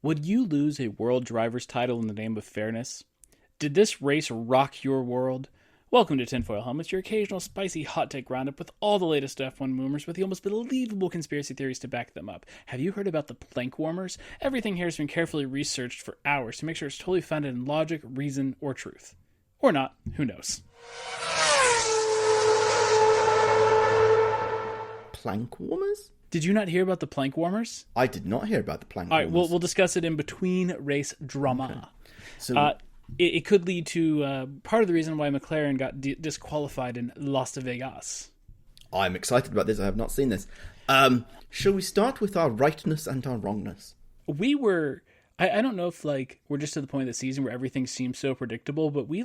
Would you lose a world driver's title in the name of fairness? Did this race rock your world? Welcome to Tinfoil Helmets, your occasional spicy hot take roundup with all the latest F1 rumors with the almost believable conspiracy theories to back them up. Have you heard about the plank warmers? Everything here has been carefully researched for hours to make sure it's totally founded in logic, reason, or truth. Or not, who knows? Plank warmers? Did you not hear about the plank warmers? I did not hear about the plank All warmers. right, we'll discuss it in between race drama. Okay. So, It could lead to part of the reason why McLaren got disqualified in Las Vegas. I'm excited about this. I have not seen this. Shall we start with our rightness and our wrongness? We were... I don't know if we're just to the point of the season where everything seems so predictable, but we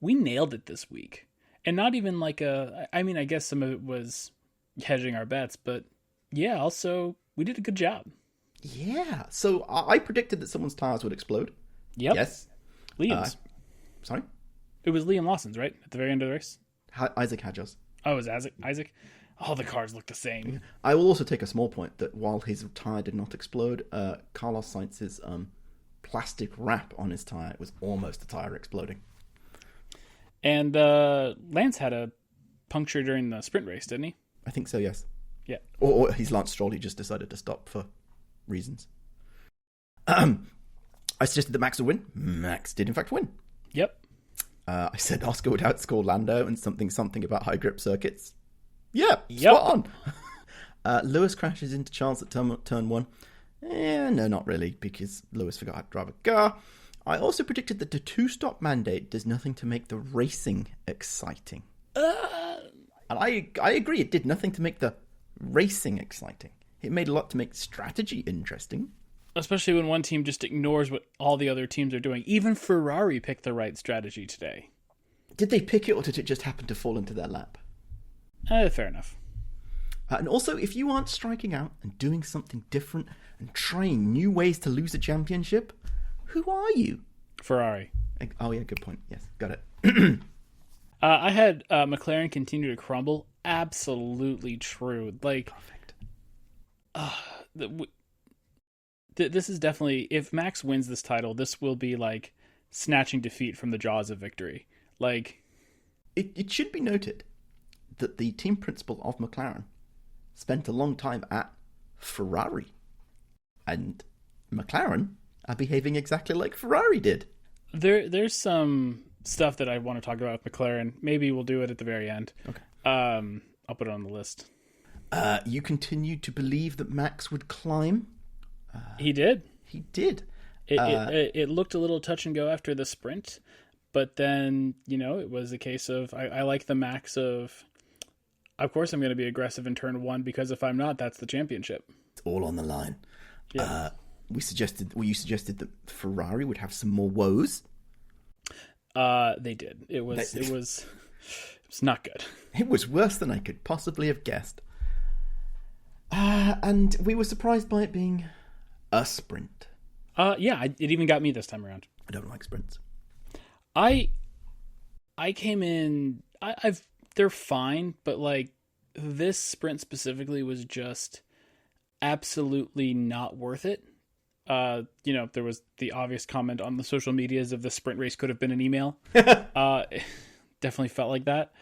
nailed it this week. And not even I guess some of it was hedging our bets, but yeah, also we did a good job. Yeah. So I predicted that someone's tires would explode. Yep. Yes. Liam's. Sorry? It was Liam Lawson's, right? At the very end of the race? Isaac Hadjas. Oh, it was Isaac? All the cars look the same. I will also take a small point that while his tyre did not explode, Carlos Sainz's plastic wrap on his tyre was almost the tyre exploding. And Lance had a puncture during the sprint race, didn't he? I think so, yes. Yeah. Or he's Lance Stroll, he just decided to stop for reasons. I suggested that Max would win. Max did in fact win. Yep. I said Oscar would outscore Lando and something about high grip circuits. Yeah, Yep. spot on. Lewis crashes into Charles at turn 1. No, not really, because Lewis forgot how to drive a car. I also predicted that the two-stop mandate does nothing to make the racing exciting. And I agree, it did nothing to make the racing exciting. It made a lot to make strategy interesting. Especially when one team just ignores what all the other teams are doing. Even Ferrari picked the right strategy today. Did they pick it, or did it just happen to fall into their lap? Fair enough. And also, if you aren't striking out and doing something different and trying new ways to lose a championship, who are you? Ferrari. Oh, yeah, good point. Yes, got it. I had McLaren continue to crumble. Absolutely true. Perfect. This is definitely... If Max wins this title, this will be snatching defeat from the jaws of victory. It should be noted that the team principal of McLaren spent a long time at Ferrari. And McLaren are behaving exactly like Ferrari did. There's some stuff that I want to talk about with McLaren. Maybe we'll do it at the very end. Okay. I'll put it on the list. You continued to believe that Max would climb. He did. He did. It looked a little touch and go after the sprint, but then, it was a case of, I like the Max of course I'm going to be aggressive in turn 1, because if I'm not, that's the championship. It's all on the line. Yeah. You suggested that Ferrari would have some more woes. They did. It was not good. It was worse than I could possibly have guessed. And we were surprised by it being a sprint. Yeah, it even got me this time around. I don't like sprints. I came in. They're fine, but this sprint specifically was just absolutely not worth it. There was the obvious comment on the social medias of the sprint race could have been an email. It definitely felt like that.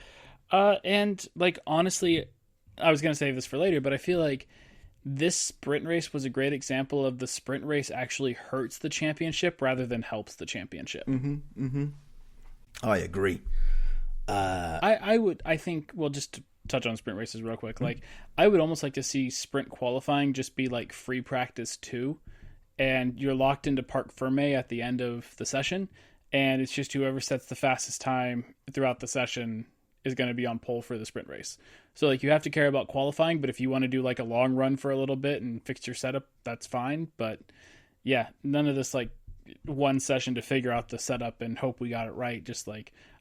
And honestly, I was going to save this for later, but I feel like this sprint race was a great example of the sprint race actually hurts the championship rather than helps the championship. I agree. I think, well, just to touch on sprint races real quick, I would almost like to see sprint qualifying just be free practice 2, and you're locked into Parc Ferme at the end of the session, and it's just whoever sets the fastest time throughout the session is going to be on pole for the sprint race. So you have to care about qualifying, but if you want to do a long run for a little bit and fix your setup, that's fine. But yeah, none of this one session to figure out the setup and hope we got it right. Just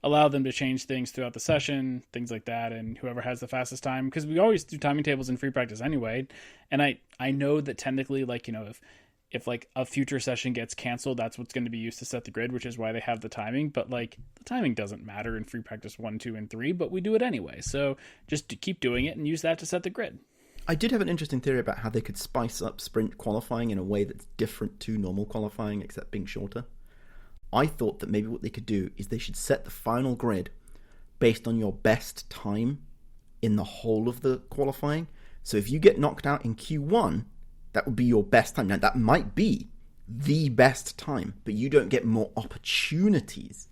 allow them to change things throughout the session, things like that, and whoever has the fastest time, because we always do timing tables in free practice anyway. And I know that technically, if a future session gets canceled, that's what's going to be used to set the grid, which is why they have the timing. But the timing doesn't matter in free practice 1, 2, and 3, but we do it anyway. So just to keep doing it and use that to set the grid. I did have an interesting theory about how they could spice up sprint qualifying in a way that's different to normal qualifying, except being shorter. I thought that maybe what they could do is they should set the final grid based on your best time in the whole of the qualifying. So if you get knocked out in Q1, that would be your best time. Now, that might be the best time, but you don't get more opportunities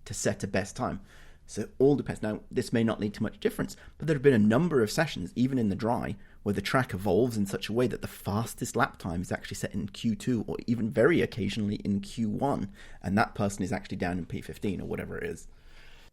to set a best time. So it all depends. Now, this may not lead to much difference, but there have been a number of sessions, even in the dry, where the track evolves in such a way that the fastest lap time is actually set in Q2 or even very occasionally in Q1, and that person is actually down in P15 or whatever it is.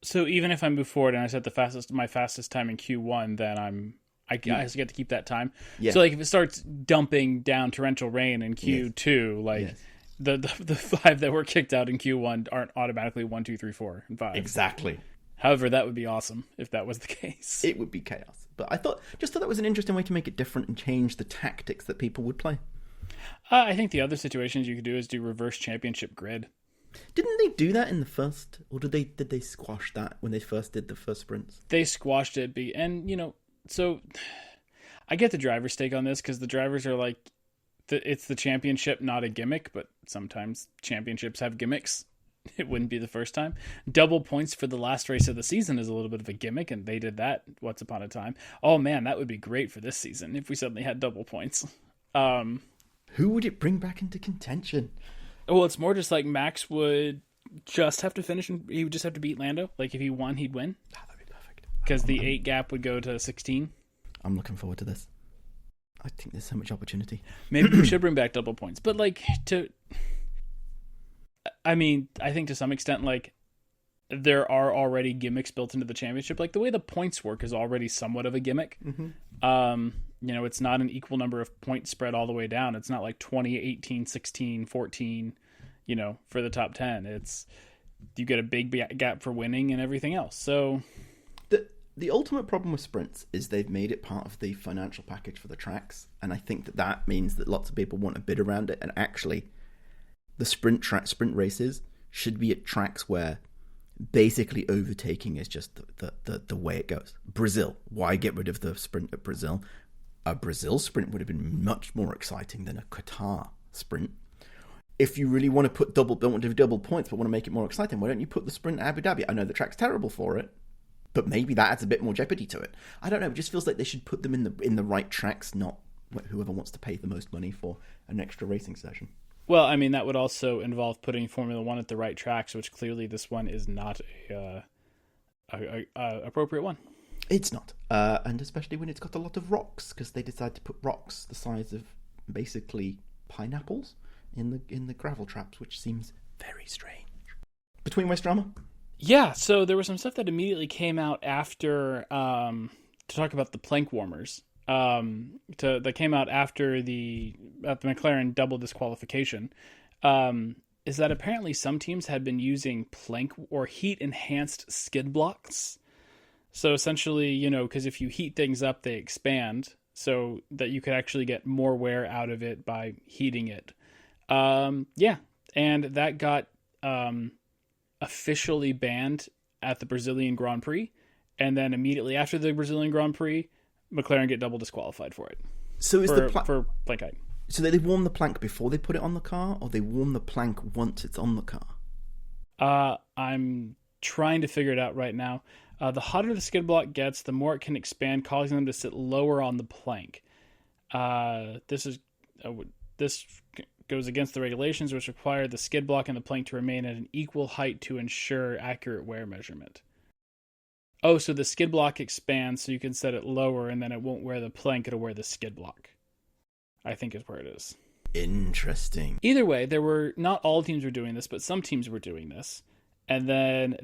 So even if I move forward and I set my fastest time in Q1, then I get to keep that time. Yeah. So like if it starts dumping down torrential rain in Q2, the 5 that were kicked out in Q1 aren't automatically 1, 2, 3, 4, and 5. Exactly. However, that would be awesome if that was the case. It would be chaos. But I thought that was an interesting way to make it different and change the tactics that people would play. I think the other situations you could do is do reverse championship grid. Didn't they do that in the first, or did they squash that when they first did the first sprints? They squashed it, and so I get the driver's take on this because the drivers are like, it's the championship, not a gimmick, but sometimes championships have gimmicks. It wouldn't be the first time. Double points for the last race of the season is a little bit of a gimmick, and they did that once upon a time. Oh man, that would be great for this season if we suddenly had double points. Who would it bring back into contention? Well, it's more just like Max would just have to finish, and he would just have to beat Lando. Like if he won, he'd win. Oh, that'd be perfect. Because the 8 gap would go to 16. I'm looking forward to this. I think there's so much opportunity. Maybe we should bring back double points, but I think to some extent, like, there are already gimmicks built into the championship. Like, the way the points work is already somewhat of a gimmick. Mm-hmm. It's not an equal number of points spread all the way down. It's not like 20, 18, 16, 14, for the top 10. It's, you get a big gap for winning and everything else. So the ultimate problem with sprints is they've made it part of the financial package for the tracks. And I think that means that lots of people want to bid around it. And actually, the sprint races should be at tracks where basically overtaking is just the way it goes. Brazil, why get rid of the sprint at Brazil? A Brazil sprint would have been much more exciting than a Qatar sprint. If you really want to don't want to do double points but want to make it more exciting, why don't you put the sprint at Abu Dhabi? I know the track's terrible for it, but maybe that adds a bit more jeopardy to it. I don't know. It just feels like they should put them in the right tracks, not whoever wants to pay the most money for an extra racing session. Well, I mean, that would also involve putting Formula One at the right tracks, which clearly this one is not a appropriate one. It's not, and especially when it's got a lot of rocks, because they decided to put rocks the size of basically pineapples in the gravel traps, which seems very strange. Between West drama? Yeah, so there was some stuff that immediately came out after to talk about the plank warmers. That came out after the McLaren double disqualification, is that apparently some teams had been using plank or heat enhanced skid blocks. So essentially, because if you heat things up, they expand, so that you could actually get more wear out of it by heating it. And that got officially banned at the Brazilian Grand Prix, and then immediately after the Brazilian Grand Prix, McLaren get double disqualified for it. So is for plank height. So they warm the plank before they put it on the car, or they warm the plank once it's on the car? I'm trying to figure it out right now. The hotter the skid block gets, the more it can expand, causing them to sit lower on the plank. This goes against the regulations, which require the skid block and the plank to remain at an equal height to ensure accurate wear measurement. Oh, so the skid block expands so you can set it lower, and then it won't wear the plank, it'll wear the skid block, I think is where it is. Interesting. Either way, not all teams were doing this, but some teams were doing this. And then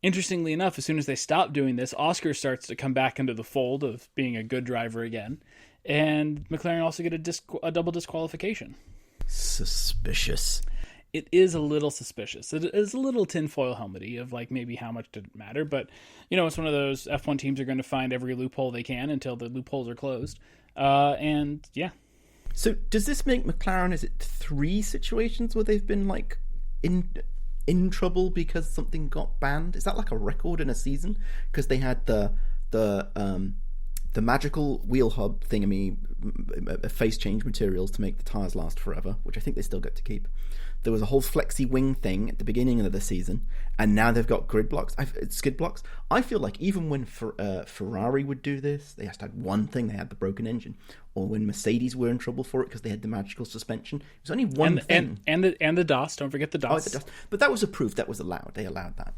interestingly enough, as soon as they stop doing this, Oscar starts to come back into the fold of being a good driver again. And McLaren also get a double disqualification. Suspicious. It is a little suspicious. It is a little tinfoil helmety of like maybe how much did it matter. But, it's one of those F1 teams are going to find every loophole they can until the loopholes are closed. And yeah. So does this make McLaren, is it 3 situations where they've been like in trouble because something got banned? Is that like a record in a season? Because they had the the magical wheel hub thingamy, face change materials to make the tyres last forever, which I think they still get to keep. There was a whole flexi wing thing at the beginning of the season, and now they've got skid blocks. I feel like even when Ferrari would do this, they just had one thing: they had the broken engine. Or when Mercedes were in trouble for it because they had the magical suspension, it was only one thing. And the DOS. Don't forget the DOS. Oh, the DOS. But that was approved. That was allowed. They allowed that.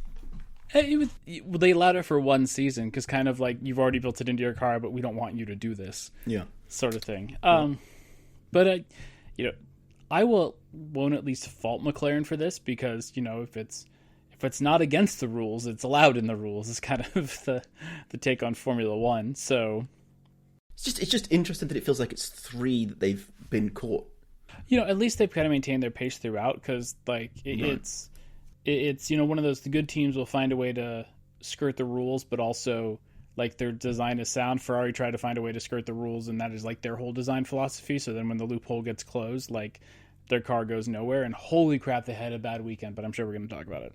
They allowed it for one season because kind of like you've already built it into your car, but we don't want you to do this. Yeah, sort of thing. But I won't at least fault McLaren for this because if it's not against the rules, it's allowed in the rules. Is kind of the take on Formula One. So it's just interesting that it feels like it's 3 that they've been caught. At least they've kind of maintained their pace throughout because it's one of those, the good teams will find a way to skirt the rules, but also like their design is sound. Ferrari tried to find a way to skirt the rules, and that is like their whole design philosophy. So then when the loophole gets closed, like their car goes nowhere, and holy crap, they had a bad weekend, but I'm sure we're going to talk about it.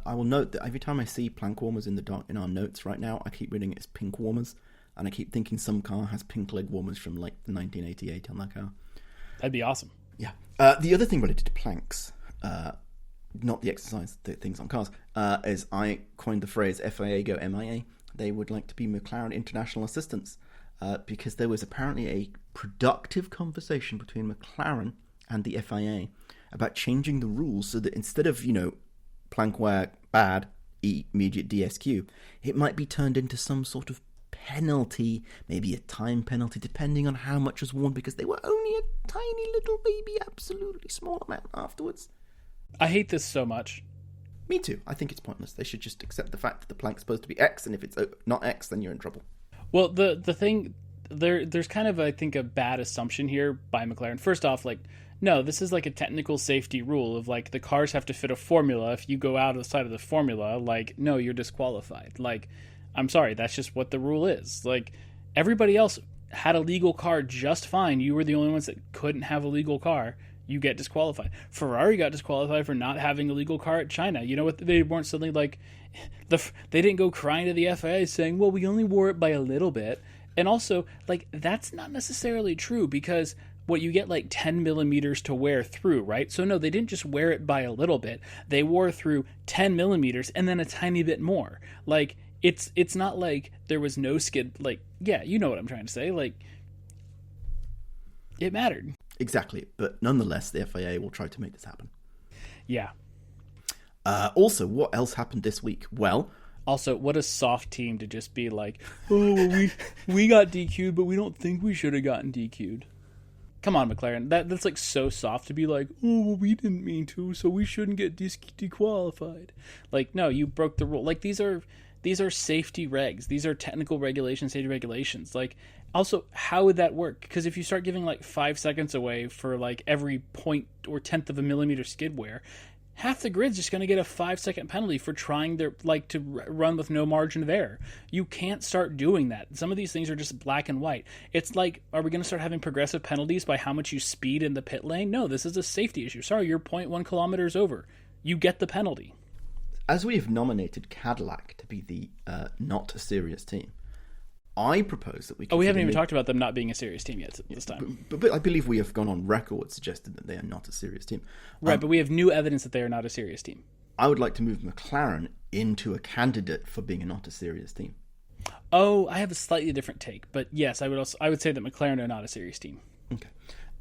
I will note that every time I see plank warmers in our notes right now, I keep reading it as pink warmers, and I keep thinking some car has pink leg warmers from like 1988 on that car. That'd be awesome. Yeah. The other thing related to planks, not the exercise things on cars, is I coined the phrase FIA go MIA. They would like to be McLaren International Assistants because there was apparently a productive conversation between McLaren and the FIA about changing the rules so that instead of, plank wear bad, immediate DSQ, it might be turned into some sort of penalty, maybe a time penalty, depending on how much was worn, because they were only a tiny little baby, absolutely small amount afterwards. I hate this so much. Me too. I think it's pointless. They should just accept the fact that the plank's supposed to be X, and if it's not X, then you're in trouble. Well, the thing, there's kind of, I think, a bad assumption here by McLaren. First off, no, this is like a technical safety rule of like the cars have to fit a formula. If you go out of the side of the formula, no, you're disqualified. I'm sorry, that's just what the rule is. Everybody else had a legal car just fine. You were the only ones that couldn't have a legal car. You get disqualified. Ferrari got disqualified for not having a legal car at China. You know what? They weren't suddenly they didn't go crying to the FIA saying, well, we only wore it by a little bit. And also, that's not necessarily true because what you get 10 millimeters to wear through, right? So no, they didn't just wear it by a little bit. They wore through 10 millimeters and then a tiny bit more. It's not like there was no skid. Yeah, you know what I'm trying to say. It mattered. Exactly, but nonetheless, the FIA will try to make this happen. Yeah. Also, what else happened this week? Well, also, what a soft team to just be like, oh, well, we got DQ'd, but we don't think we should have gotten DQ'd. Come on, McLaren. That's so soft to be like, oh, well, we didn't mean to, so we shouldn't get dequalified. No, you broke the rule. These are safety regs. These are technical regulations, safety regulations. Also, how would that work? Because if you start giving 5 seconds away for every point or tenth of a millimeter skid wear, half the grid's just going to get a 5-second penalty for trying to run with no margin of error. You can't start doing that. Some of these things are just black and white. It's are we going to start having progressive penalties by how much you speed in the pit lane? No, this is a safety issue. Sorry, you're 0.1 kilometers over. You get the penalty. As we have nominated Cadillac to be the not a serious team, I propose that we... we haven't even talked about them not being a serious team yet this time. But I believe we have gone on record suggesting that they are not a serious team. Right, but we have new evidence that they are not a serious team. I would like to move McLaren into a candidate for being a not a serious team. Oh, I have a slightly different take. But yes, I would say that McLaren are not a serious team. Okay.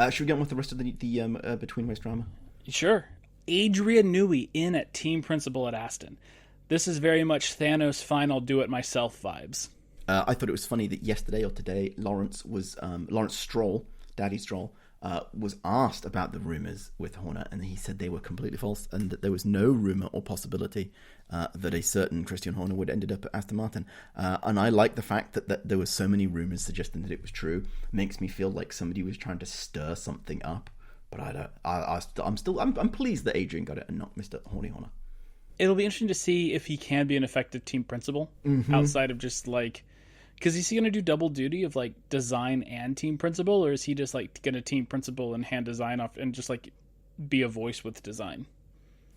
Should we get on with the rest of the between race drama? Sure. Adrian Newey in at team principal at Aston. This is very much Thanos' final do-it-myself vibes. I thought it was funny that yesterday or today, Lawrence Stroll, Daddy Stroll, was asked about the rumours with Horner, and he said they were completely false, and that there was no rumour or possibility that a certain Christian Horner would ended up at Aston Martin. And I like the fact that there were so many rumours suggesting that it was true. Makes me feel like somebody was trying to stir something up. But I'm pleased that Adrian got it and not Mr. Horny Horner. It'll be interesting to see if he can be an effective team principal outside of just because is he going to do double duty of design and team principal, or is he just going to team principal and hand design off and just be a voice with design?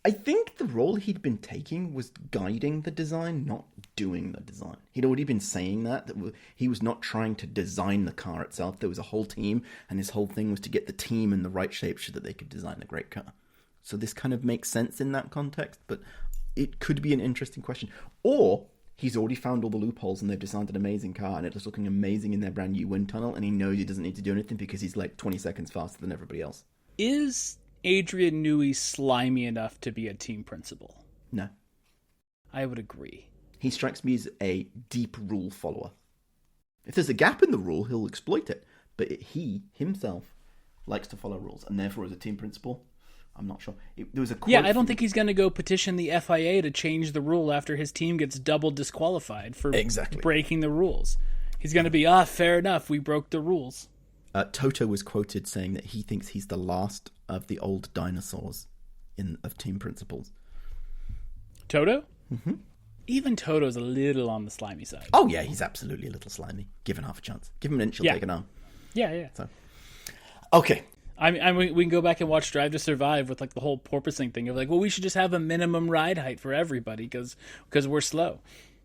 I think the role he'd been taking was guiding the design, not doing the design. He'd already been saying that he was not trying to design the car itself. There was a whole team, and his whole thing was to get the team in the right shape so that they could design a great car. So this kind of makes sense in that context, but it could be an interesting question. Or he's already found all the loopholes and they've designed an amazing car and it's looking amazing in their brand new wind tunnel, and he knows he doesn't need to do anything because he's like 20 seconds faster than everybody else. Is Adrian Newey slimy enough to be a team principal? No. I would agree. He strikes me as a deep rule follower. If there's a gap in the rule, he'll exploit it. But he, himself, likes to follow rules. And therefore, as a team principal, I'm not sure. There was a quote I don't think he's going to go petition the FIA to change the rule after his team gets double disqualified for breaking the rules. He's going to be, fair enough, we broke the rules. Toto was quoted saying that he thinks he's the last of the old dinosaurs of team principals. Toto? Mm-hmm. Even Toto's a little on the slimy side. Oh, yeah, he's absolutely a little slimy. Given half a chance. Give him an inch, he'll take an arm. Yeah. So, okay. We can go back and watch Drive to Survive with like the whole porpoising thing of like, well, we should just have a minimum ride height for everybody because we're slow.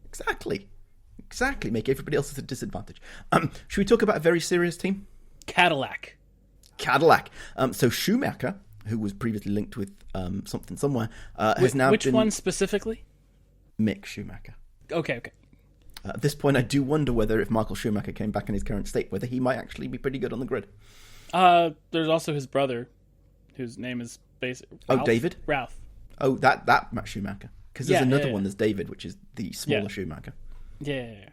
Exactly. Make everybody else at a disadvantage. Should we talk about a very serious team? Cadillac. So Schumacher, who was previously linked with something somewhere, has now Which been... one specifically? Mick Schumacher. Okay. At this point, I do wonder whether if Michael Schumacher came back in his current state, whether he might actually be pretty good on the grid. There's also his brother, whose name is basically Ralph? David? Ralph. Oh, that Matt Schumacher. Because there's another one, there's David, which is the smaller Schumacher. Yeah.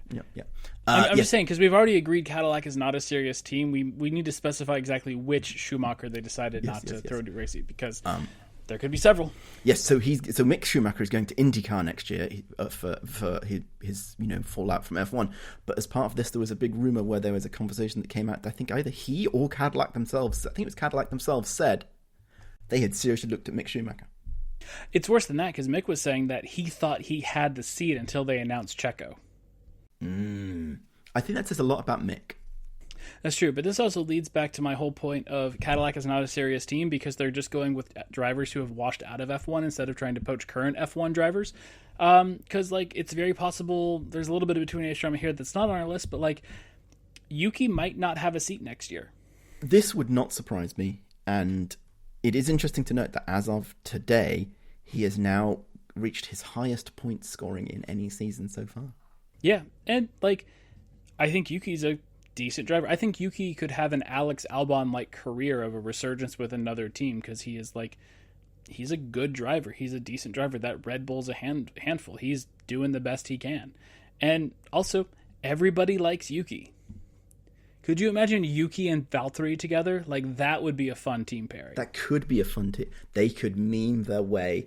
I'm just saying, because we've already agreed Cadillac is not a serious team. We need to specify exactly which Schumacher they decided not to throw to racing, because there could be several. Yes, so Mick Schumacher is going to IndyCar next year for his fallout from F1. But as part of this, there was a big rumor where there was a conversation that came out. I think either he or Cadillac themselves, said they had seriously looked at Mick Schumacher. It's worse than that, because Mick was saying that he thought he had the seat until they announced Checo. I think that says a lot about Mick. That's true, but this also leads back to my whole point of Cadillac is not a serious team because they're just going with drivers who have washed out of F1 instead of trying to poach current F1 drivers. Because it's very possible there's a little bit of a teenage drama here that's not on our list, but Yuki might not have a seat next year. This would not surprise me, and it is interesting to note that as of today, he has now reached his highest point scoring in any season so far. Yeah, and I think Yuki's a decent driver. I think Yuki could have an Alex Albon-like career of a resurgence with another team because he is he's a good driver. He's a decent driver. That Red Bull's a handful. He's doing the best he can. And also, everybody likes Yuki. Could you imagine Yuki and Valtteri together? That would be a fun team pairing. That could be a fun team. They could meme their way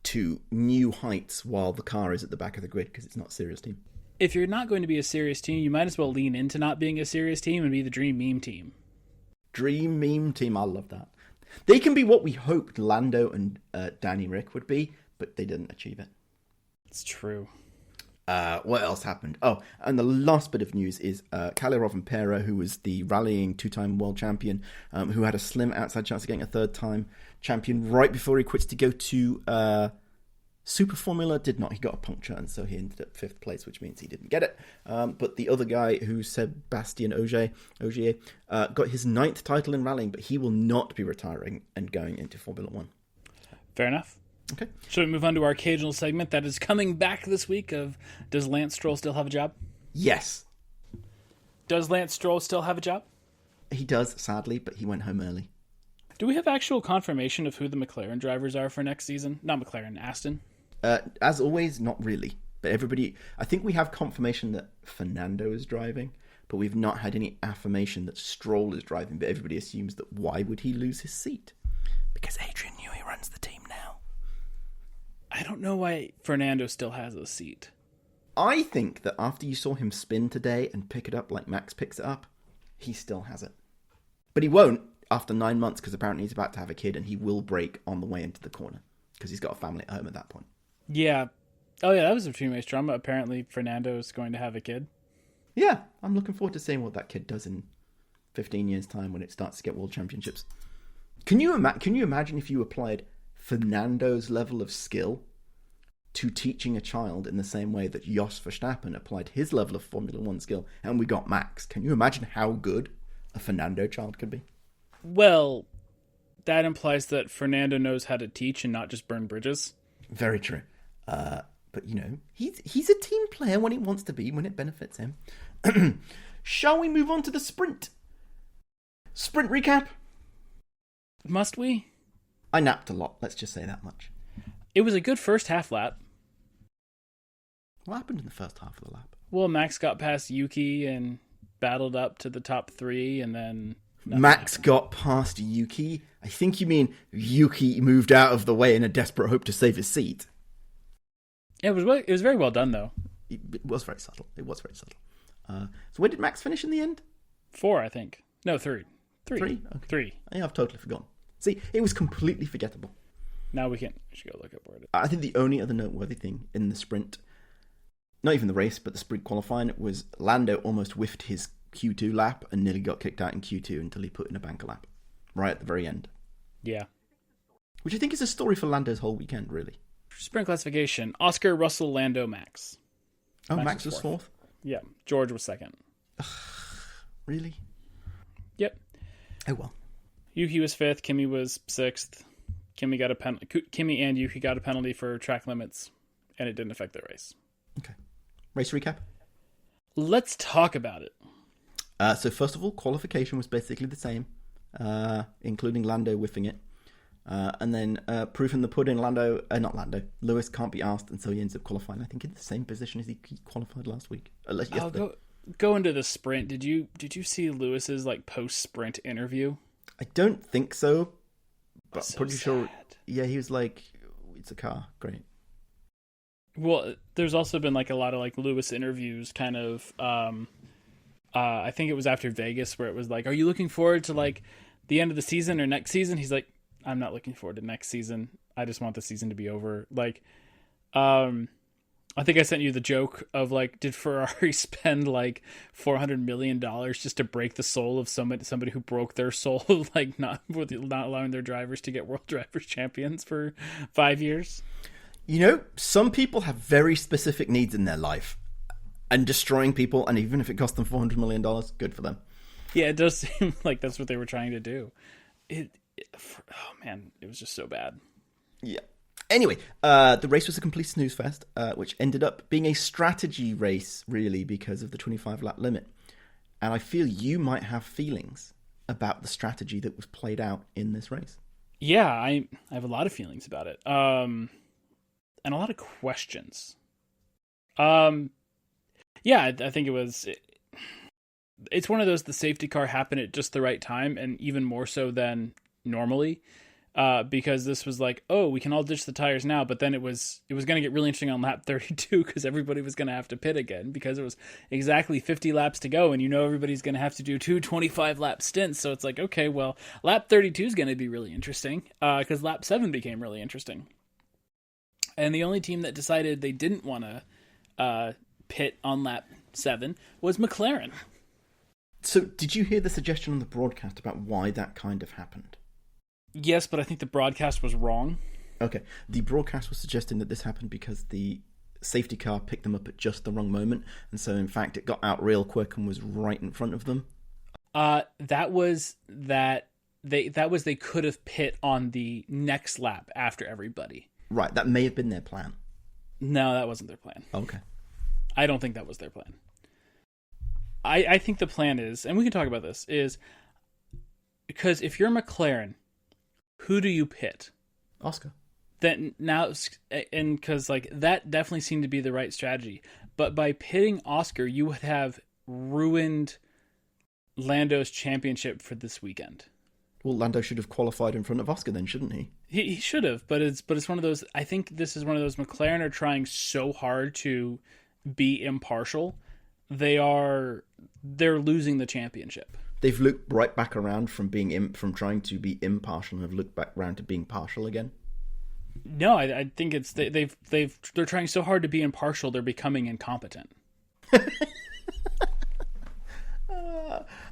to new heights while the car is at the back of the grid because it's not a serious team. If you're not going to be a serious team, you might as well lean into not being a serious team and be the dream meme team. Dream meme team, I love that. They can be what we hoped Lando and Danny Rick would be, but they didn't achieve it. It's true. What else happened? Oh, and the last bit of news is Kalle Rovanperä, who was the rallying two-time world champion, who had a slim outside chance of getting a third-time champion right before he quits to go to Super Formula. Did not. He got a puncture, and so he ended up 5th place, which means he didn't get it. But the other guy, who's Sebastian Ogier, got his 9th title in rallying, but he will not be retiring and going into Formula 1. Fair enough. Okay. Should we move on to our occasional segment that is coming back this week of Does Lance Stroll still have a job? Yes. Does Lance Stroll still have a job? He does, sadly, but he went home early. Do we have actual confirmation of who the McLaren drivers are for next season? Not McLaren, Aston. As always, not really. But I think we have confirmation that Fernando is driving, but we've not had any affirmation that Stroll is driving. But everybody assumes that why would he lose his seat? Because Adrian Newey runs the team now. I don't know why Fernando still has a seat. I think that after you saw him spin today and pick it up like Max picks it up, he still has it. But he won't after 9 months because apparently he's about to have a kid and he will brake on the way into the corner because he's got a family at home at that point. Yeah. Oh, yeah, that was a teammate drama. Apparently, Fernando is going to have a kid. Yeah, I'm looking forward to seeing what that kid does in 15 years' time when it starts to get world championships. Can you imagine if you applied Fernando's level of skill to teaching a child in the same way that Jos Verstappen applied his level of Formula One skill, and we got Max. Can you imagine how good a Fernando child could be? Well, that implies that Fernando knows how to teach and not just burn bridges. Very true. But, you know, he's a team player when he wants to be, when it benefits him. Shall we move on to the sprint? Sprint recap? Must we? I napped a lot, let's just say that much. It was a good first half lap. What happened in the first half of the lap? Well, Max got past Yuki and battled up to the top 3, and then... Max got past Yuki? I think you mean Yuki moved out of the way in a desperate hope to save his seat. It was very well done, though. It was very subtle. So where did Max finish in the end? 4, I think. No, 3. 3? Okay. 3. I've totally forgotten. See, it was completely forgettable. Now we should go look up where it is. I think the only other noteworthy thing in the sprint, not even the race, but the sprint qualifying, was Lando almost whiffed his Q2 lap and nearly got kicked out in Q2 until he put in a banker lap right at the very end. Yeah. Which I think is a story for Lando's whole weekend, really. Sprint classification: Oscar, Russell, Lando, Max. Oh, Max was fourth? Yeah. George was second. Really? Yep. Oh, well. Yuki was fifth. Kimi was sixth. Kimi and Yuki got a penalty for track limits, and it didn't affect their race. Okay. Race recap? Let's talk about it. So first of all, qualification was basically the same, including Lando whiffing it. And then proof in the pudding, Lewis can't be asked, and so he ends up qualifying, I think, in the same position as he qualified last week. I'll go into the sprint. Did you see Lewis's post-sprint interview? I don't think so, but so pretty sad. sure. Yeah, he was like, "It's a car, great." Well, there's also been a lot of Lewis interviews, kind of. I think it was after Vegas where it was "Are you looking forward to the end of the season or next season?" He's like, "I'm not looking forward to next season. I just want the season to be over." I think I sent you the joke of did Ferrari spend $400 million just to break the soul of somebody who broke their soul, not allowing their drivers to get World Drivers' Champions for 5 years? You know, some people have very specific needs in their life, and destroying people, and even if it cost them $400 million, good for them. Yeah, it does seem like that's what they were trying to do. Oh man, it was just so bad. Yeah. Anyway, the race was a complete snooze fest, which ended up being a strategy race, really, because of the 25-lap limit. And I feel you might have feelings about the strategy that was played out in this race. Yeah, I have a lot of feelings about it, and a lot of questions. Yeah, I think it's one of those, the safety car happened at just the right time, and even more so than normally. Because this was we can all ditch the tires now, but then it was going to get really interesting on lap 32 because everybody was going to have to pit again because it was exactly 50 laps to go, and everybody's going to have to do 2 25-lap stints. So it's okay, well, lap 32 is going to be really interesting because lap 7 became really interesting. And the only team that decided they didn't want to pit on lap 7 was McLaren. So did you hear the suggestion on the broadcast about why that kind of happened? Yes, but I think the broadcast was wrong. Okay. The broadcast was suggesting that this happened because the safety car picked them up at just the wrong moment, and so in fact it got out real quick and was right in front of them. They could have pit on the next lap after everybody. Right, that may have been their plan. No, that wasn't their plan. Okay. I don't think that was their plan. I think the plan is, and we can talk about this, is because if you're McLaren, who do you pit? Oscar. Then now, and because that definitely seemed to be the right strategy. But by pitting Oscar, you would have ruined Lando's championship for this weekend. Well, Lando should have qualified in front of Oscar then, shouldn't he? He should have, but it's one of those. I think this is one of those. McLaren are trying so hard to be impartial. They're losing the championship. They've looped right back around from trying to be impartial and have looked back around to being partial again. No, I think it's they're trying so hard to be impartial, they're becoming incompetent.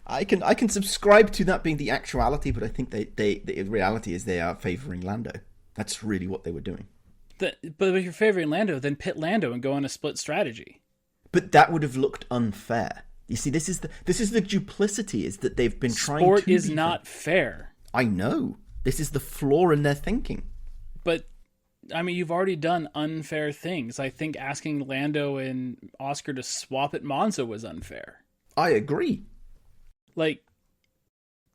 I can subscribe to that being the actuality, but I think the reality is they are favouring Lando. That's really what they were doing. But if you're favoring Lando, then pit Lando and go on a split strategy. But that would have looked unfair. You see, this is the duplicity, is that they've been trying to... Sport is not fair. I know. This is the flaw in their thinking. But, I mean, you've already done unfair things. I think asking Lando and Oscar to swap at Monza was unfair. I agree. Like,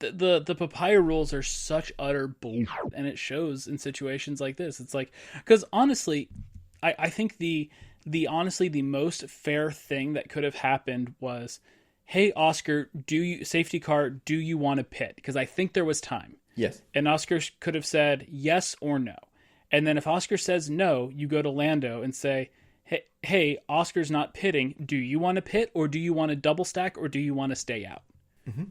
the papaya rules are such utter bull, and it shows in situations like this. It's like, because honestly, I think the most fair thing that could have happened was, hey, Oscar, safety car, do you want to pit? Because I think there was time. Yes. And Oscar could have said yes or no. And then if Oscar says no, you go to Lando and say, hey, Oscar's not pitting. Do you want to pit, or do you want to double stack, or do you want to stay out? Mm-hmm.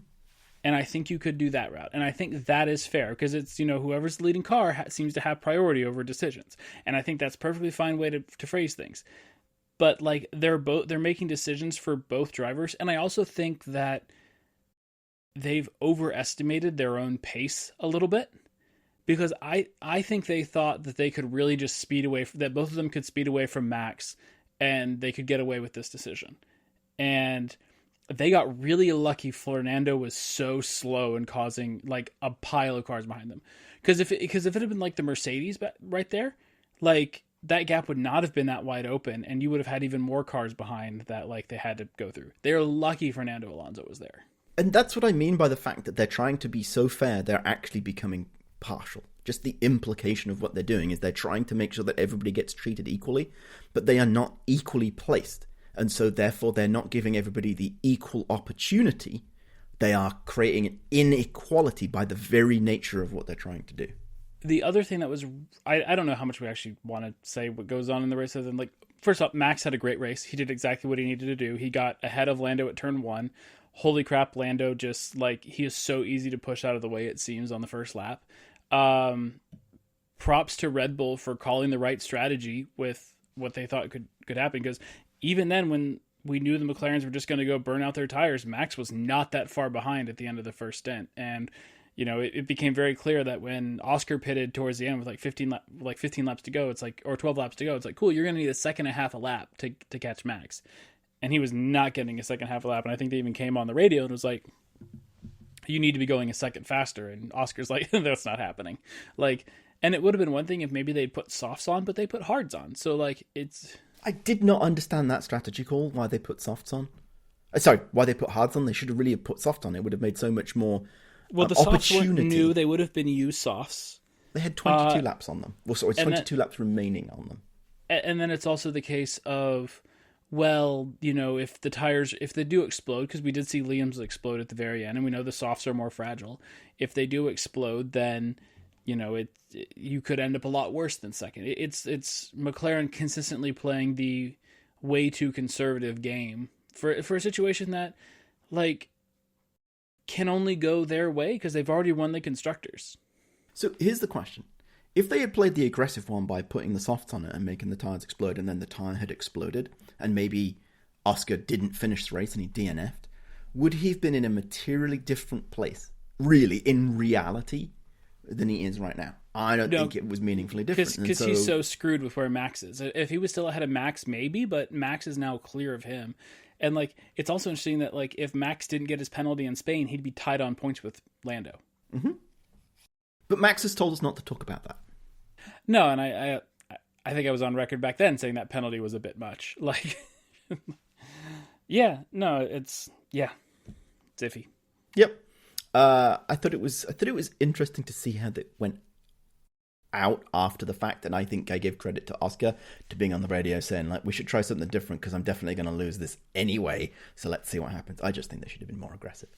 And I think you could do that route. And I think that is fair, because it's, whoever's the leading car seems to have priority over decisions. And I think that's a perfectly fine way to phrase things. But like, they're making decisions for both drivers. And I also think that they've overestimated their own pace a little bit, because I think they thought that they could really just that both of them could speed away from Max and they could get away with this decision. And they got really lucky. Fernando was so slow and causing like a pile of cars behind them. Because if it had been like the Mercedes right there, like that gap would not have been that wide open, and you would have had even more cars behind that like they had to go through. They're lucky Fernando Alonso was there. And that's what I mean by the fact that they're trying to be so fair, they're actually becoming partial. Just the implication of what they're doing is they're trying to make sure that everybody gets treated equally, but they are not equally placed. And so therefore they're not giving everybody the equal opportunity. They are creating an inequality by the very nature of what they're trying to do. The other thing that was, I don't know how much we actually want to say what goes on in the race, other than like, first off, Max had a great race. He did exactly what he needed to do. He got ahead of Lando at turn 1. Holy crap, Lando just like, he is so easy to push out of the way, it seems, on the first lap. Props to Red Bull for calling the right strategy with what they thought could happen, because even then, when we knew the McLarens were just going to go burn out their tires, Max was not that far behind at the end of the first stint. And, it became very clear that when Oscar pitted towards the end with like 15 laps to go, it's like, or 12 laps to go, it's like, cool, you're going to need a second and a half a lap to catch Max. And he was not getting a second half a lap. And I think they even came on the radio and was like, you need to be going a second faster. And Oscar's like, that's not happening. Like, and it would have been one thing if maybe they'd put softs on, but they put hards on. So like, I did not understand that strategy call, why they put softs on. Sorry, why they put hards on. They should have really put soft on. It would have made so much more the softs weren't new. They would have been used softs. They had 22 laps on them. Well, sorry, 22 laps remaining on them. And then it's also the case of, well, if the tires, if they do explode, because we did see Liam's explode at the very end, and we know the softs are more fragile. If they do explode, then you could end up a lot worse than second. It's McLaren consistently playing the way too conservative game for a situation that like can only go their way because they've already won the constructors. So here's the question. If they had played the aggressive one by putting the softs on it and making the tires explode, and then the tire had exploded, and maybe Oscar didn't finish the race and he DNF'd, would he have been in a materially different place, really, in reality, than he is right now? I don't think it was meaningfully different. Because he's so screwed with where Max is. If he was still ahead of Max, maybe, but Max is now clear of him. And like, it's also interesting that like if Max didn't get his penalty in Spain, he'd be tied on points with Lando. Mm-hmm. But Max has told us not to talk about that. No, and I think I was on record back then saying that penalty was a bit much. Like, it's iffy. Yep. I thought it was interesting to see how that went out after the fact, and I think I give credit to Oscar to being on the radio saying like, we should try something different because I'm definitely going to lose this anyway, so let's see what happens. I just think they should have been more aggressive.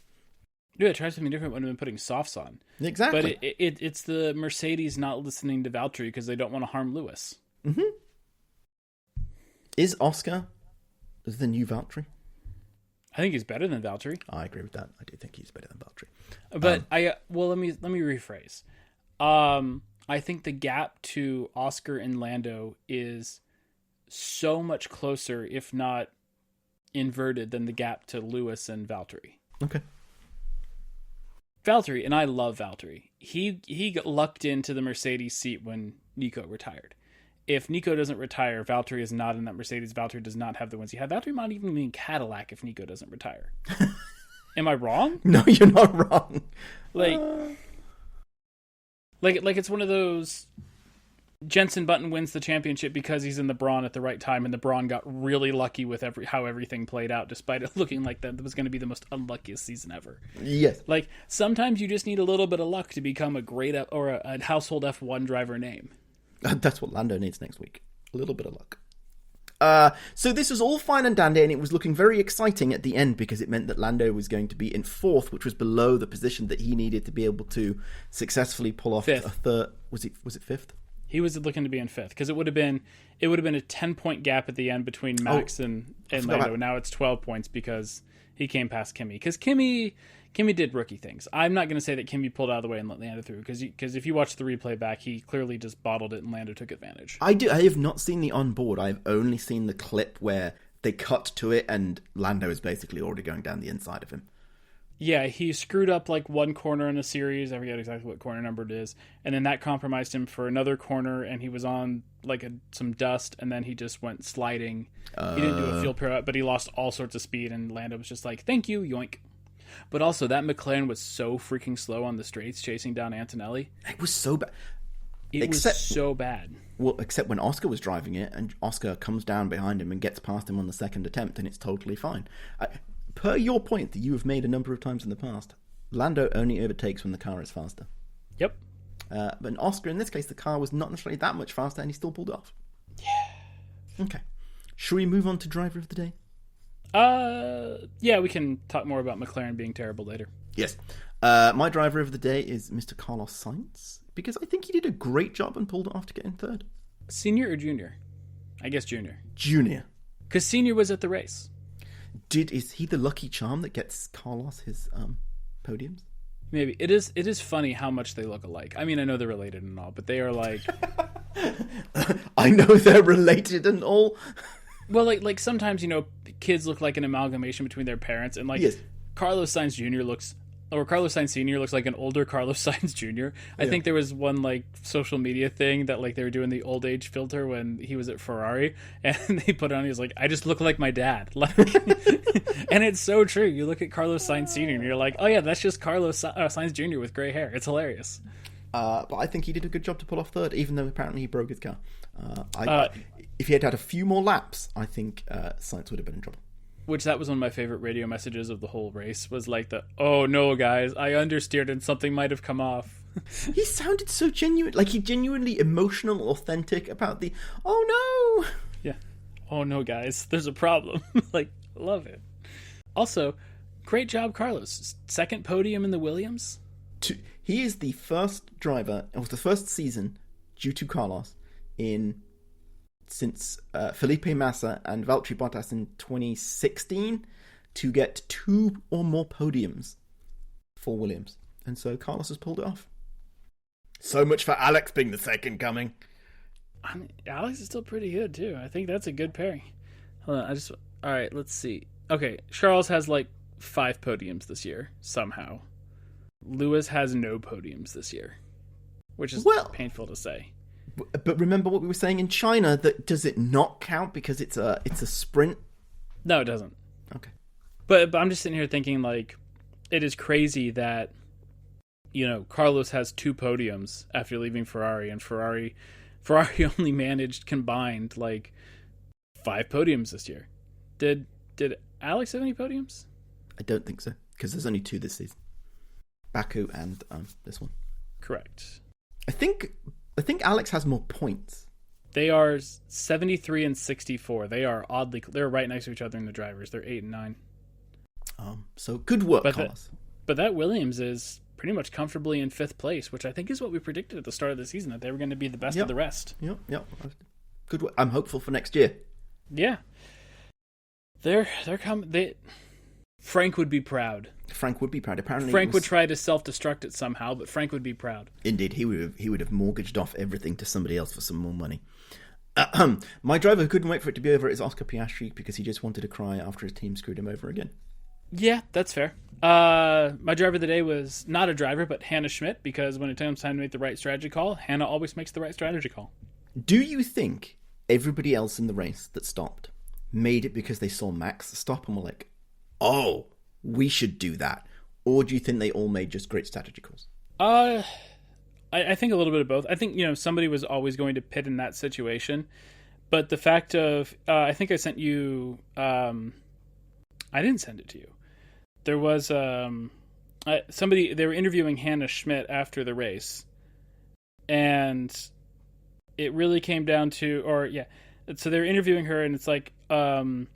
Yeah, try something different when they've been putting softs on. Exactly. But it's the Mercedes not listening to Valtteri because they don't want to harm Lewis. Mm-hmm. Is Oscar the new Valtteri? I think he's better than Valtteri. I agree with that. I do think he's better than Valtteri. But let me rephrase. I think the gap to Oscar and Lando is so much closer, if not inverted, than the gap to Lewis and Valtteri. Okay. Valtteri, and I love Valtteri. He got lucked into the Mercedes seat when Nico retired. If Nico doesn't retire, Valtteri is not in that Mercedes. Valtteri does not have the wins he had. Valtteri might even be in Cadillac if Nico doesn't retire. Am I wrong? No, you're not wrong. Like it's one of those. Jenson Button wins the championship because he's in the Brawn at the right time, and the Brawn got really lucky with how everything played out, despite it looking like that was going to be the most unluckiest season ever. Yes. Like, sometimes you just need a little bit of luck to become a great or a household F1 driver name. That's what Lando needs next week. A little bit of luck. So this was all fine and dandy, and it was looking very exciting at the end because it meant that Lando was going to be in 4th, which was below the position that he needed to be able to successfully pull off 5th. A third. Was it 5th? He was looking to be in 5th because it would have been a 10-point gap at the end between Max and Lando. Now it's 12 points because he came past Kimi. Because Kimi did rookie things. I'm not going to say that Kimi pulled out of the way and let Lando through because if you watch the replay back, he clearly just bottled it and Lando took advantage. I have not seen the onboard. I've only seen the clip where they cut to it and Lando is basically already going down the inside of him. Yeah, he screwed up like one corner in a series. I forget exactly what corner number it is. And then that compromised him for another corner, and he was on like some dust, and then he just went sliding. He didn't do a field pirouette, but he lost all sorts of speed, and Lando was just like, thank you, yoink. But also, that McLaren was so freaking slow on the straights chasing down Antonelli. It was so bad. It was so bad. Well, except when Oscar was driving it, and Oscar comes down behind him and gets past him on the second attempt, and it's totally fine. Per your point that you have made a number of times in the past, Lando only overtakes when the car is faster. Yep. But in Oscar, in this case, the car was not necessarily that much faster, and he still pulled it off. Yeah. Okay. Should we move on to driver of the day? Yeah, we can talk more about McLaren being terrible later. Yes. My driver of the day is Mr. Carlos Sainz, because I think he did a great job and pulled it off to get in 3rd. Senior or junior? I guess junior. Junior. Because senior was at the race. Is he the lucky charm that gets Carlos his podiums? Maybe. It is funny how much they look alike. I mean, I know they're related and all, but they are like... I know they're related and all. Well, like sometimes, kids look like an amalgamation between their parents, and like, yes. Carlos Sainz Carlos Sainz Sr. looks like an older Carlos Sainz Jr. I think there was one like social media thing that like they were doing the old age filter when he was at Ferrari, and they put it on. He was like, "I just look like my dad," like, and it's so true. You look at Carlos Sainz Sr. and you're like, "Oh yeah, that's just Carlos Sainz Jr. with gray hair." It's hilarious. But I think he did a good job to pull off 3rd, even though apparently he broke his car. If he had had a few more laps, I think Sainz would have been in trouble. Which that was one of my favorite radio messages of the whole race, was like oh no guys, I understeered and something might have come off. He sounded so genuine, like he genuinely emotional, authentic about the, oh no. Yeah. Oh no guys, there's a problem. Like, love it. Also, great job Carlos. 2nd podium in the Williams. He is the first driver, it was the first season due to Carlos since Felipe Massa and Valtteri Bottas in 2016 to get 2 or more podiums for Williams. And so Carlos has pulled it off. So much for Alex being the second coming. I mean, Alex is still pretty good, too. I think that's a good pairing. Hold on, all right, let's see. Okay, Charles has like 5 podiums this year, somehow. Lewis has no podiums this year, which is painful to say. But remember what we were saying in China, that does it not count because it's a sprint? No, it doesn't. Okay. But I'm just sitting here thinking, like, it is crazy that, Carlos has 2 podiums after leaving Ferrari, and Ferrari only managed combined, like, 5 podiums this year. Did Alex have any podiums? I don't think so, because there's only 2 this season. Baku and this one. Correct. I think Alex has more points. They are 73 and 64. They're right next to each other in the drivers. They're 8 and 9. So good work, Carlos. But that Williams is pretty much comfortably in 5th place, which I think is what we predicted at the start of the season, that they were going to be the best of the rest. Yep. Good work. I'm hopeful for next year. Yeah. They're coming. Frank would be proud. Apparently, Frank would try to self-destruct it somehow, but Frank would be proud. Indeed, he would have mortgaged off everything to somebody else for some more money. My driver who couldn't wait for it to be over is Oscar Piastri, because he just wanted to cry after his team screwed him over again. Yeah, that's fair. My driver of the day was not a driver, but Hannah Schmidt, because when it comes time to make the right strategy call, Hannah always makes the right strategy call. Do you think everybody else in the race that stopped made it because they saw Max stop and were like, oh, we should do that? Or do you think they all made just great strategy calls? I think a little bit of both. I think, somebody was always going to pit in that situation. But the fact of, I think I sent you, I didn't send it to you. There was somebody, they were interviewing Hannah Schmidt after the race. And it really came down to, so they were interviewing her, and it's like, on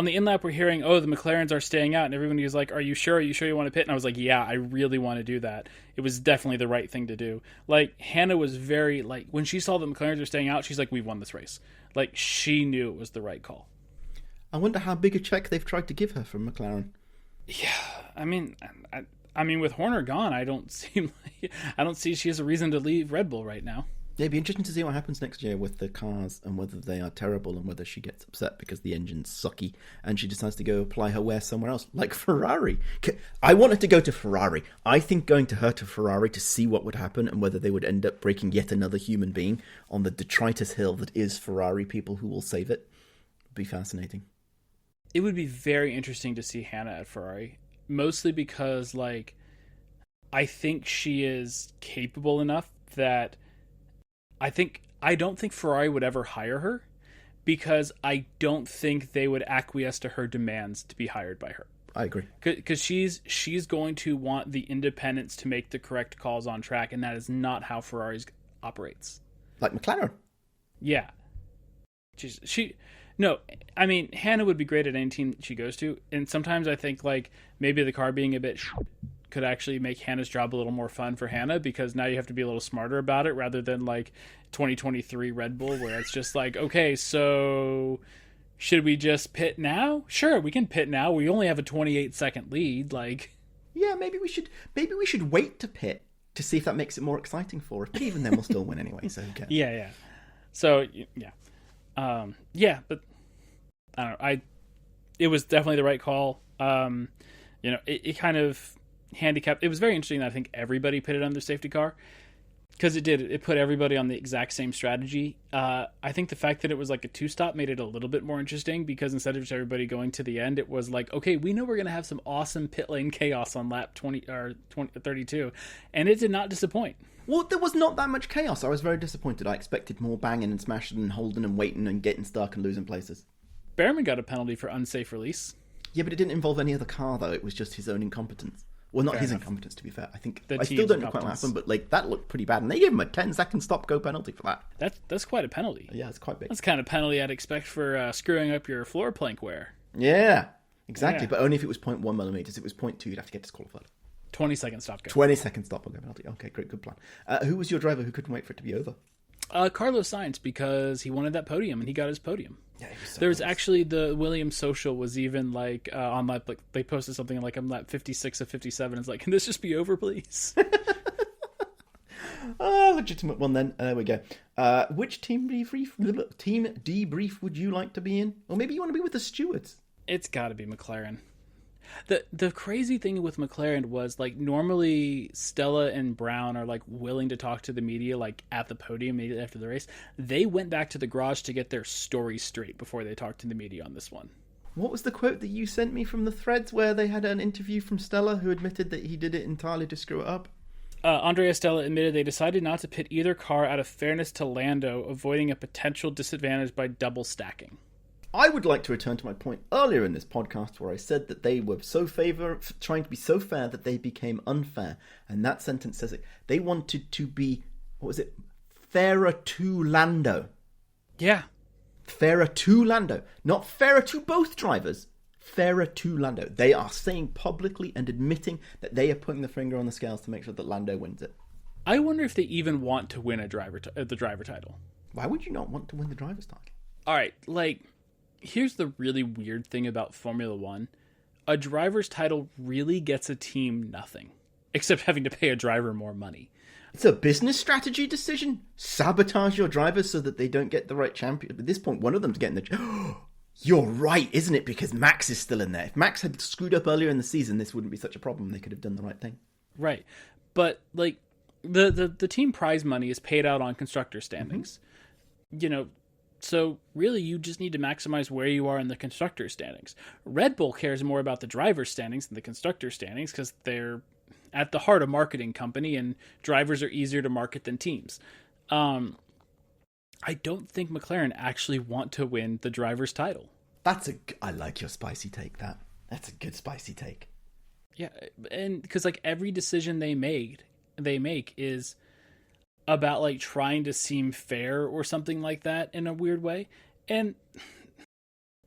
the in-lap we're hearing, oh, the McLarens are staying out, and everybody was like, are you sure you want to pit? And I was like, yeah, I really want to do that. It was definitely the right thing to do. Like, Hannah was very, like, when she saw the McLarens were staying out, she's like, we've won this race. Like, she knew it was the right call. I wonder how big a check they've tried to give her from McLaren. Yeah, I mean, with Horner gone, I don't see she has a reason to leave Red Bull right now. Yeah, it'd be interesting to see what happens next year with the cars and whether they are terrible and whether she gets upset because the engine's sucky and she decides to go apply her wares somewhere else, like Ferrari. I want her to go to Ferrari. I think going to her to Ferrari to see what would happen and whether they would end up breaking yet another human being on the detritus hill that is Ferrari, people who will save it, would be fascinating. It would be very interesting to see Hannah at Ferrari, mostly because, like, I think she is capable enough that I don't think Ferrari would ever hire her, because I don't think they would acquiesce to her demands to be hired by her. I agree. Because she's going to want the independence to make the correct calls on track, and that is not how Ferrari operates. Like McLaren. Yeah. Hannah would be great at any team she goes to, and sometimes I think, like, maybe the car being a bit could actually make Hannah's job a little more fun for Hannah, because now you have to be a little smarter about it rather than like 2023 Red Bull where it's just like, okay, so should we just pit now? Sure, we can pit now. We only have a 28-second lead. Like, yeah, maybe we should wait to pit to see if that makes it more exciting for us. But even then, we'll still win anyway. So who cares? Yeah. So yeah, but I don't know. It was definitely the right call. It kind of handicapped. It was very interesting that I think everybody pitted on their safety car, because it put everybody on the exact same strategy. I think the fact that it was like a two-stop made it a little bit more interesting, because instead of just everybody going to the end, it was like, okay, we know we're going to have some awesome pit lane chaos on lap 32, and it did not disappoint. Well, there was not that much chaos. I was very disappointed. I expected more banging and smashing and holding and waiting and getting stuck and losing places. Behrman got a penalty for unsafe release. Yeah, but it didn't involve any other car, though. It was just his own incompetence. Well, not Fair his enough. incompetence, to be fair. I still don't know quite what happened, but like that looked pretty bad. And they gave him a 10-second stop-go penalty for that. That's quite a penalty. Yeah, it's quite big. That's the kind of penalty I'd expect for screwing up your floor plank wear. Yeah, exactly. Yeah. But only if it was 0.1 millimeters. If it was 0.2, you'd have to get disqualified. 20-second stop go. 20-second stop-go penalty. Okay, great, good plan. Who was your driver who couldn't wait for it to be over? Carlos Sainz, because he wanted that podium and he got his podium. Yeah, he was so There was close. actually the Williams social was even like on lap, like they posted something like I'm lap 56 of 57. It's like, can this just be over, please? Legitimate one then. There we go. Which team debrief would you like to be in? Or maybe you want to be with the stewards? It's got to be McLaren. The crazy thing with McLaren was, like, normally Stella and Brown are like willing to talk to the media like at the podium immediately after the race. They went back to the garage to get their story straight before they talked to the media on this one. What was the quote that you sent me from the threads where they had an interview from Stella who admitted that he did it entirely to screw it up? Andrea Stella admitted they decided not to pit either car out of fairness to Lando, avoiding a potential disadvantage by double stacking. I would like to return to my point earlier in this podcast where I said that they were trying to be so fair that they became unfair. And that sentence says it. They wanted to be, fairer to Lando. Yeah. Fairer to Lando. Not fairer to both drivers. Fairer to Lando. They are saying publicly and admitting that they are putting the finger on the scales to make sure that Lando wins it. I wonder if they even want to win the driver title. Why would you not want to win the driver's title? All right, like, here's the really weird thing about Formula One. A driver's title really gets a team nothing, except having to pay a driver more money. It's a business strategy decision. Sabotage your drivers so that they don't get the right champion. At this point, one of them's getting the... You're right, isn't it? Because Max is still in there. If Max had screwed up earlier in the season, this wouldn't be such a problem. They could have done the right thing. Right. But, like, the team prize money is paid out on constructor standings. You know, so really you just need to maximize where you are in the constructor standings. Red Bull cares more about the driver standings than the constructor standings because they're at the heart a marketing company and drivers are easier to market than teams. I don't think McLaren actually want to win the driver's title. I like your spicy take. That's a good spicy take. Yeah, and because like every decision they make is about like trying to seem fair or something like that in a weird way. And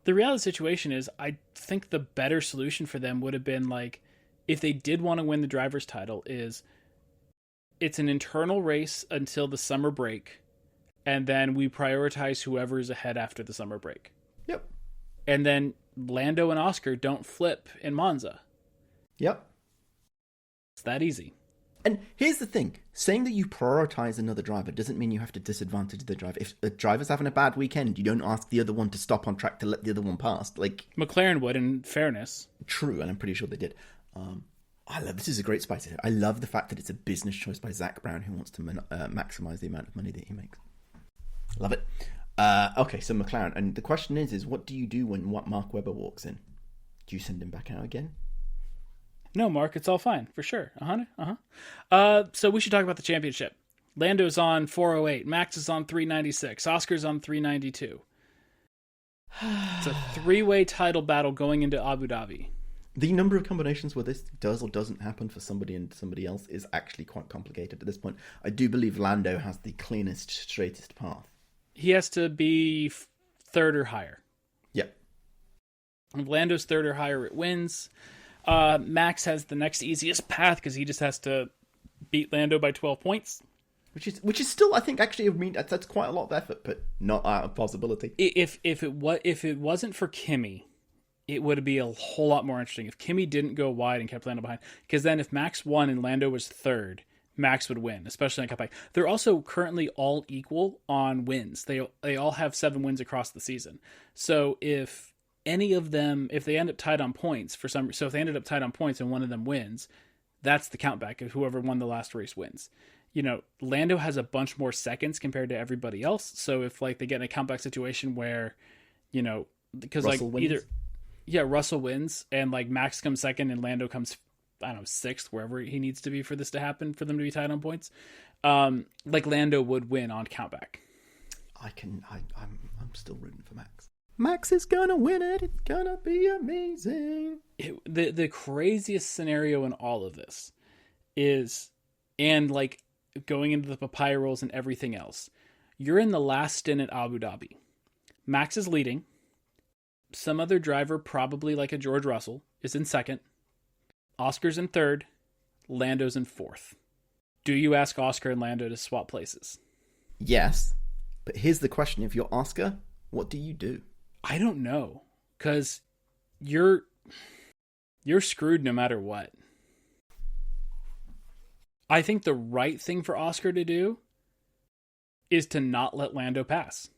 the reality of the situation is I think the better solution for them would have been like, if they did want to win the driver's title, is it's an internal race until the summer break, and then we prioritize whoever is ahead after the summer break. Yep. And then Lando and Oscar don't flip in Monza. Yep. It's that easy. And here's the thing. Saying that you prioritize another driver doesn't mean you have to disadvantage the driver. If the driver's having a bad weekend, you don't ask the other one to stop on track to let the other one pass. Like McLaren would, in fairness. True, and I'm pretty sure they did. This is a great spice. I love the fact that it's a business choice by Zach Brown who wants to maximize the amount of money that he makes. Love it. Okay, so McLaren. And the question is what do you do when Mark Webber walks in? Do you send him back out again? No, Mark, it's all fine, for sure. So we should talk about the championship. Lando's on 408. Max is on 396. Oscar's on 392. It's a three-way title battle going into Abu Dhabi. The number of combinations where this does or doesn't happen for somebody and somebody else is actually quite complicated at this point. I do believe Lando has the cleanest, straightest path. He has to be third or higher. Yep. If Lando's third or higher, it wins. Max has the next easiest path because he just has to beat Lando by 12 points. Which is still, I think, actually, I mean, that's quite a lot of effort, but not out of possibility. If it wasn't for Kimi, it would be a whole lot more interesting. If Kimi didn't go wide and kept Lando behind, because then if Max won and Lando was third, Max would win, especially on cutback. They're also currently all equal on wins. They all have 7 wins across the season. So if any of them, if they end up tied on points if they ended up tied on points and one of them wins, that's the countback. If whoever won the last race wins. You know, Lando has a bunch more seconds compared to everybody else. So if like they get in a countback situation where, you know, because like wins. Russell wins and like Max comes second and Lando comes, I don't know, sixth, wherever he needs to be for this to happen, for them to be tied on points. Like Lando would win on countback. I'm still rooting for Max. Max is gonna win it. It's gonna be amazing. The craziest scenario in all of this is, and like going into the papaya rolls and everything else, you're in the last stint at Abu Dhabi. Max is leading. Some other driver, probably like a George Russell, is in second. Oscar's in third. Lando's in fourth. Do you ask Oscar and Lando to swap places? Yes, but here's the question. If you're Oscar, what do you do? I don't know, because you're screwed no matter what. I think the right thing for Oscar to do is to not let Lando pass.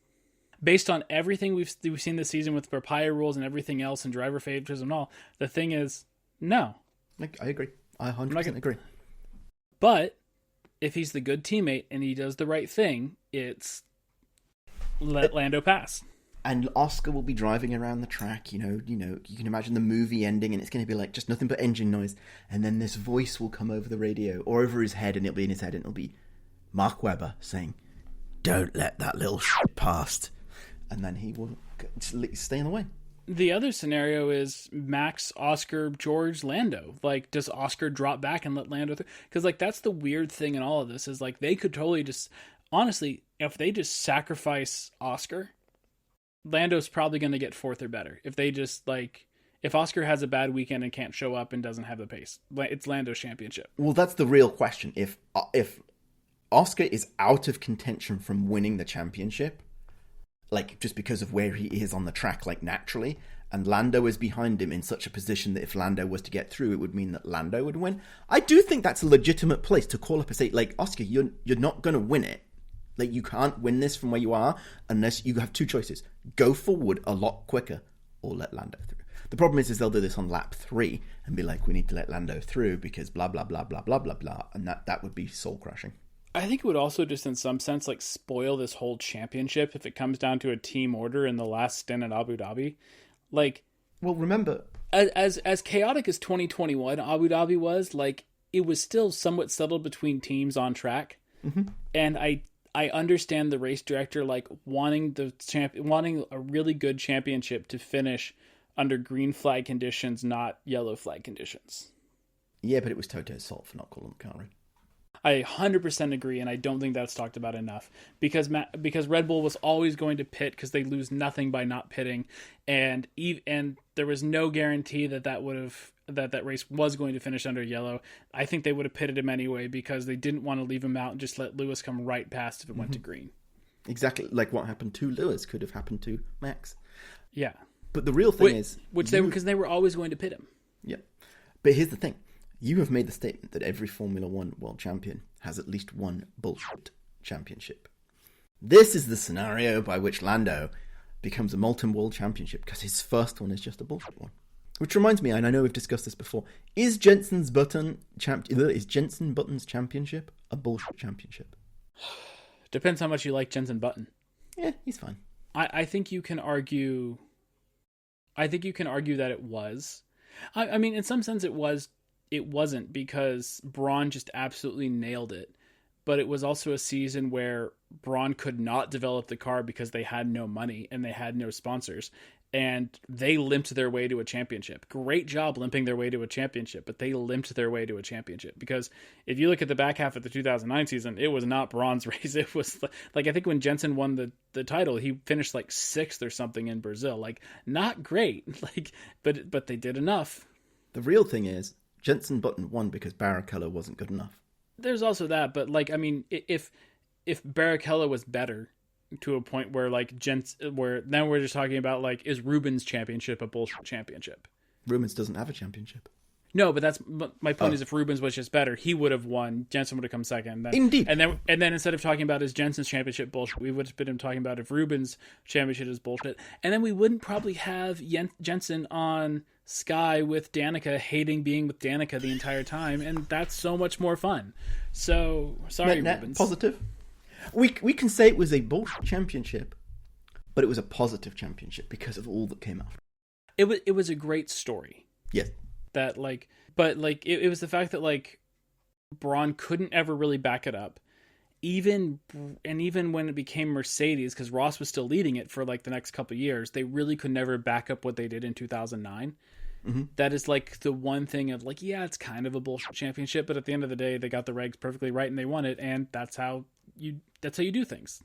Based on everything we've seen this season with papaya rules and everything else and driver favoritism and all, the thing is, no. I agree. I 100% agree. But if he's the good teammate and he does the right thing, it's let Lando pass. And Oscar will be driving around the track, you know, you can imagine the movie ending and it's going to be like just nothing but engine noise. And then this voice will come over the radio or over his head and it'll be in his head and it'll be Mark Webber saying, "Don't let that little shit past." And then he will stay in the way. The other scenario is Max, Oscar, George, Lando. Like, does Oscar drop back and let Lando through? Because, like, that's the weird thing in all of this is, like, they could totally just... Honestly, if they just sacrifice Oscar, Lando's probably going to get fourth or better. If they just, like... If Oscar has a bad weekend and can't show up and doesn't have the pace, it's Lando's championship. Well, that's the real question. If Oscar is out of contention from winning the championship, like just because of where he is on the track, like naturally, and Lando is behind him in such a position that if Lando was to get through, it would mean that Lando would win. I do think that's a legitimate place to call up and say, like, Oscar, you're not going to win it. Like, you can't win this from where you are unless you have two choices. go forward a lot quicker or let Lando through. The problem is they'll do this on lap 3 and be like, we need to let Lando through because blah, blah, blah, blah, blah, blah, blah. And that would be soul-crushing. I think it would also just in some sense like spoil this whole championship if it comes down to a team order in the last stint at Abu Dhabi. Like, well, remember, as chaotic as 2021 Abu Dhabi was, like, it was still somewhat settled between teams on track. Mm-hmm. And I understand the race director like wanting a really good championship to finish under green flag conditions, not yellow flag conditions. Yeah, but it was Toto's fault for not calling the car in. I 100% agree, and I don't think that's talked about enough because Red Bull was always going to pit because they lose nothing by not pitting, and there was no guarantee that race was going to finish under yellow. I think they would have pitted him anyway because they didn't want to leave him out and just let Lewis come right past if it went to green. Exactly, like what happened to Lewis could have happened to Max. Yeah, but the real thing is, because they were always going to pit him. Yeah, but here's the thing. You have made the statement that every Formula One world champion has at least one bullshit championship. This is the scenario by which Lando becomes a molten world championship because his first one is just a bullshit one. Which reminds me, and I know we've discussed this before, is Jensen Button's championship a bullshit championship? Depends how much you like Jensen Button. Yeah, he's fine. I think you can argue. I think you can argue that it was. I mean, in some sense, it was. It wasn't because Braun just absolutely nailed it. But it was also a season where Braun could not develop the car because they had no money and they had no sponsors. And they limped their way to a championship. Great job limping their way to a championship, but they limped their way to a championship. Because if you look at the back half of the 2009 season, it was not Braun's race. It was like, I think when Jensen won the title, he finished like 6th or something in Brazil. Like, not great. Like, but they did enough. The real thing is, Jensen Button won because Barrichello wasn't good enough. There's also that, but like, I mean, if Barrichello was better to a point where like where now we're just talking about like, is Rubens' championship a bullshit championship? Rubens doesn't have a championship. No, but my point is if Rubens was just better, he would have won. Jensen would have come second. Then, Indeed. And then instead of talking about is Jensen's championship bullshit, we would have been talking about if Rubens' championship is bullshit. And then we wouldn't probably have Jensen on Sky with Danica hating being with Danica the entire time, and that's so much more fun. So sorry, Rubens. Positive. We can say it was a bullshit championship, but it was a positive championship because of all that came after. It was a great story. Yes. That like, but like it was the fact that like Braun couldn't ever really back it up, even when it became Mercedes, because Ross was still leading it for like the next couple of years, they really could never back up what they did in 2009. Mm-hmm. That is like the one thing of like, yeah, it's kind of a bullshit championship, but at the end of the day, they got the regs perfectly right and they won it, and that's how you do things.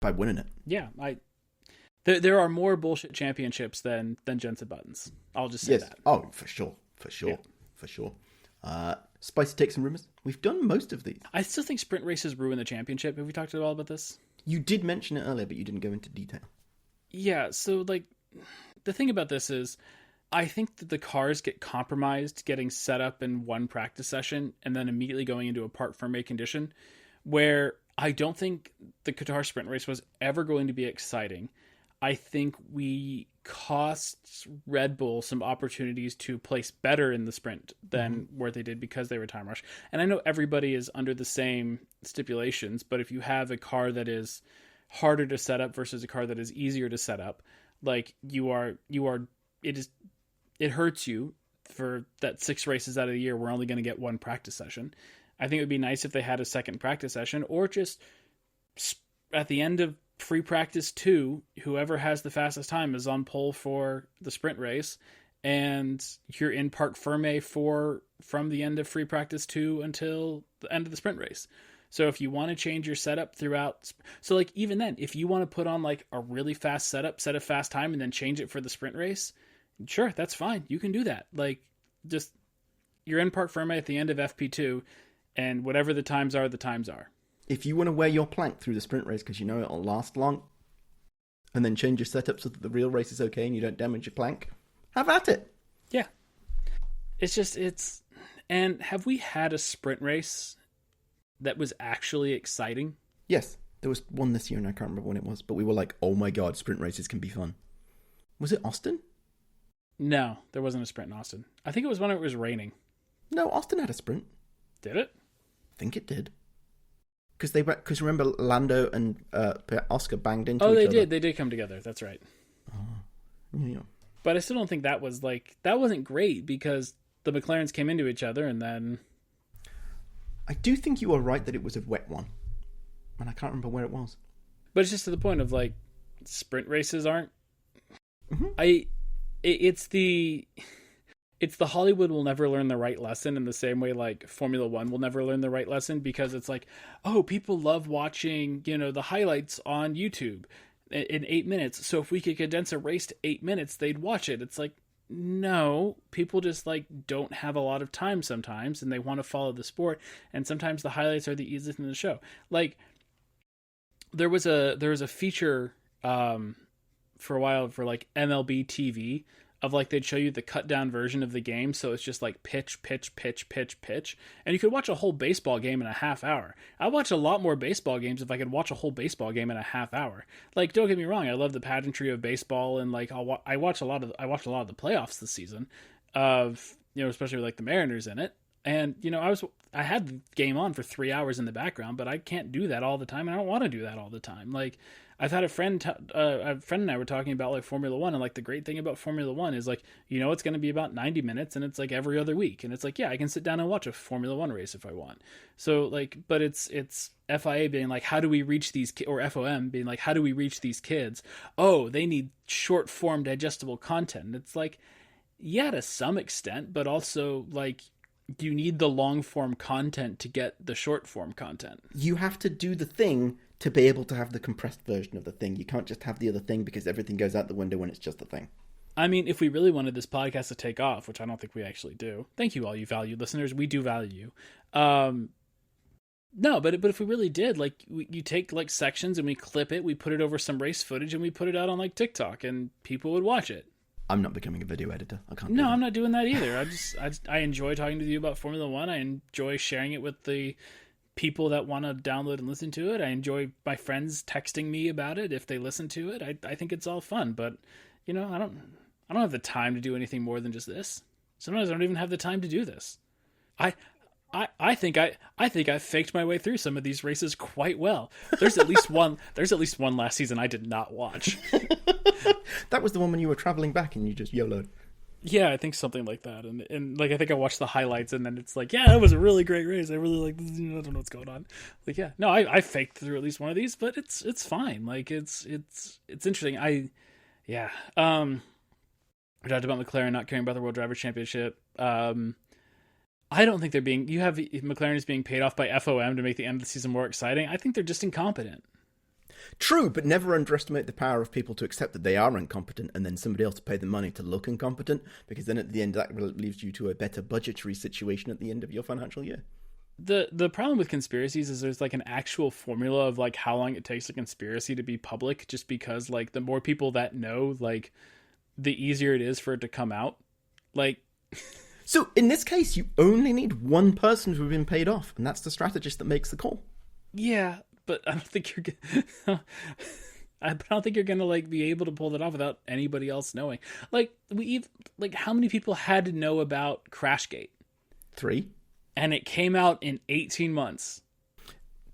By winning it. Yeah, there are more bullshit championships than Jensen Buttons. I'll just say that. Oh, for sure. Spicy takes and rumors. We've done most of these. I still think sprint races ruin the championship. Have we talked at all about this? You did mention it earlier, but you didn't go into detail. Yeah, so like the thing about this is I think that the cars get compromised getting set up in one practice session and then immediately going into a Parc Fermé condition, where I don't think the Qatar sprint race was ever going to be exciting. I think we cost Red Bull some opportunities to place better in the sprint than where they did because they were time rushed. And I know everybody is under the same stipulations, but if you have a car that is harder to set up versus a car that is easier to set up, like it hurts you for that 6 races out of the year. We're only going to get one practice session. I think it would be nice if they had a second practice session, or just at the end of free practice 2, whoever has the fastest time is on pole for the sprint race, and you're in Parc Fermé from the end of free practice 2 until the end of the sprint race. So if you want to change your setup throughout, so like even then, if you want to put on like a really fast setup, set a fast time, and then change it for the sprint race, sure, that's fine. You can do that. Like, just you're in Parc Fermé at the end of FP2, and whatever the times are, the times are. If you want to wear your plank through the sprint race because you know it'll last long, and then change your setup so that the real race is okay and you don't damage your plank, have at it. Yeah. And have we had a sprint race that was actually exciting? Yes. There was one this year and I can't remember when it was, but we were like, oh my god, sprint races can be fun. Was it Austin? No, there wasn't a sprint in Austin. I think it was when it was raining. No, Austin had a sprint. Did it? I think it did. Because remember Lando and Oscar banged into each other. Oh, they did. They did come together. That's right. Yeah. But I still don't think that wasn't great because the McLarens came into each other and then... I do think you are right that it was a wet one. And I can't remember where it was. But it's just to the point of like sprint races aren't... Mm-hmm. It's the Hollywood will never learn the right lesson in the same way like Formula One will never learn the right lesson, because it's like, oh, people love watching, the highlights on YouTube in 8 minutes. So if we could condense a race to 8 minutes, they'd watch it. It's like, no, people just like don't have a lot of time sometimes and they want to follow the sport. And sometimes the highlights are the easiest in the show. Like there was a feature, for a while for like MLB TV of like they'd show you the cut down version of the game, so it's just like pitch, and you could watch a whole baseball game in a half hour. I watch a lot more baseball games if I could watch a whole baseball game in a half hour. Like, don't get me wrong, I love the pageantry of baseball, and like I watched a lot of the playoffs this season, of especially with like the Mariners in it, and I had the game on for 3 hours in the background, but I can't do that all the time, and I don't want to do that all the time. Like, I've had a friend and I were talking about like Formula One, and like the great thing about Formula One is like, it's going to be about 90 minutes and it's like every other week. And it's like, yeah, I can sit down and watch a Formula One race if I want. So like, but it's FIA being like, how do we reach these or FOM being like, how do we reach these kids? Oh, they need short form digestible content. And it's like, yeah, to some extent, but also like, you need the long form content to get the short form content. You have to do the thing to be able to have the compressed version of the thing. You can't just have the other thing because everything goes out the window when it's just a thing. I mean, if we really wanted this podcast to take off, which I don't think we actually do. Thank you, all you valued listeners. We do value you. No, but if we really did, like, you take like sections and we clip it, we put it over some race footage and we put it out on like TikTok and people would watch it. I'm not becoming a video editor. I can't. No, I'm not doing that either. I enjoy talking to you about Formula One. I enjoy sharing it with the people that want to download and listen to it. I enjoy my friends texting me about it if they listen to it. I think it's all fun, but I don't have the time to do anything more than just this. Sometimes I don't even have the time to do this. I think I faked my way through some of these races quite well. There's at least one last season I did not watch. That was the one when you were traveling back and you just YOLO'd. Yeah, I think something like that. And like, I think I watched the highlights and then it's like, yeah, that was a really great race. I really like this. I don't know what's going on. Like, yeah, no, I faked through at least one of these, but it's fine. Like, it's interesting. We talked about McLaren not caring about the World Driver Championship. I don't think McLaren is being paid off by FOM to make the end of the season more exciting. I think they're just incompetent. True, but never underestimate the power of people to accept that they are incompetent and then somebody else to pay them money to look incompetent, because then at the end that leaves you to a better budgetary situation at the end of your financial year. The problem with conspiracies is there's like an actual formula of like how long it takes a conspiracy to be public, just because like the more people that know, like the easier it is for it to come out. Like so in this case you only need one person who's been paid off, and that's the strategist that makes the call. Yeah, but I don't think you're gonna like be able to pull that off without anybody else knowing. Like how many people had to know about Crashgate? 3. And it came out in 18 months.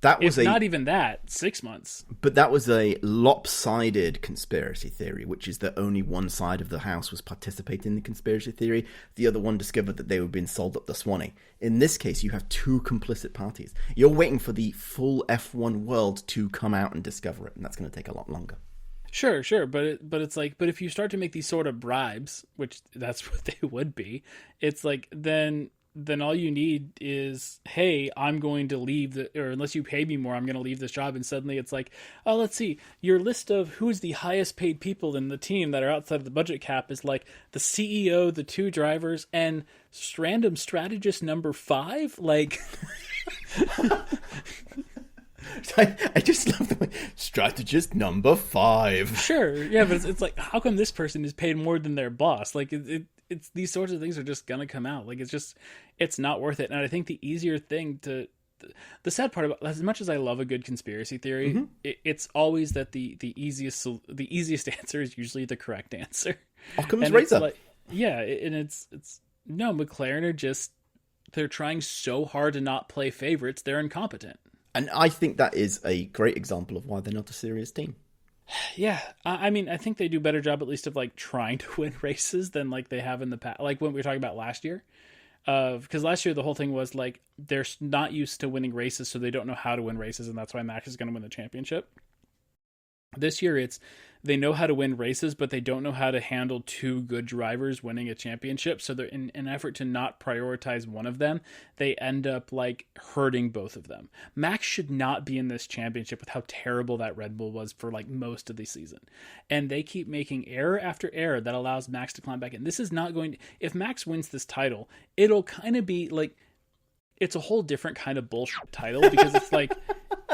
That was not even that, 6 months. But that was a lopsided conspiracy theory, which is that only one side of the house was participating in the conspiracy theory. The other one discovered that they were being sold up the Swanee. In this case, you have 2 complicit parties. You're waiting for the full F1 world to come out and discover it, and that's going to take a lot longer. Sure, but it's like, but if you start to make these sort of bribes, which that's what they would be, it's like then all you need is, hey, I'm going to leave or unless you pay me more, I'm going to leave this job. And suddenly it's like, oh, let's see, your list of who's the highest paid people in the team that are outside of the budget cap is like the CEO, the 2 drivers, and random strategist number 5. Like, I just love the way, strategist number 5. Sure, yeah, but it's like, how come this person is paid more than their boss? Like, it's these sorts of things are just gonna come out. Like, it's not worth it. And I think the the sad part about, as much as I love a good conspiracy theory, it's always that the easiest answer is usually the correct answer. Occam's And razor. it's like, yeah, and it's no, McLaren are just, they're trying so hard to not play favorites, they're incompetent. And I think that is a great example of why they're not a serious team. Yeah, I mean, I think they do a better job at least of like trying to win races than like they have in the past. Like when we were talking about last year, because last year the whole thing was like they're not used to winning races, so they don't know how to win races, and that's why Max is going to win the championship. This year it's they know how to win races, but they don't know how to handle two good drivers winning a championship. So they're in an effort to not prioritize one of them, they end up like hurting both of them. Max should not be in this championship with how terrible that Red Bull was for like most of the season. And they keep making error after error that allows Max to climb back in. This is not going to, if Max wins this title, it'll kind of be like, it's a whole different kind of bullshit title because it's like,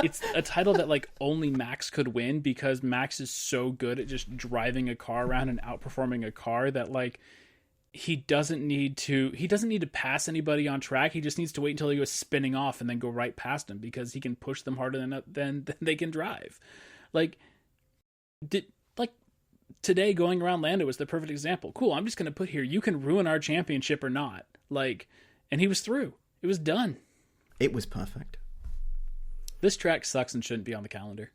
it's a title that like only Max could win because Max is so good at just driving a car around and outperforming a car that like he doesn't need to pass anybody on track. He just needs to wait until he goes spinning off and then go right past them because he can push them harder than they can drive. Like today going around Lando was the perfect example. Cool, I'm just going to put here, you can ruin our championship or not. Like, and he was through. It was done. It was perfect. This track sucks and shouldn't be on the calendar.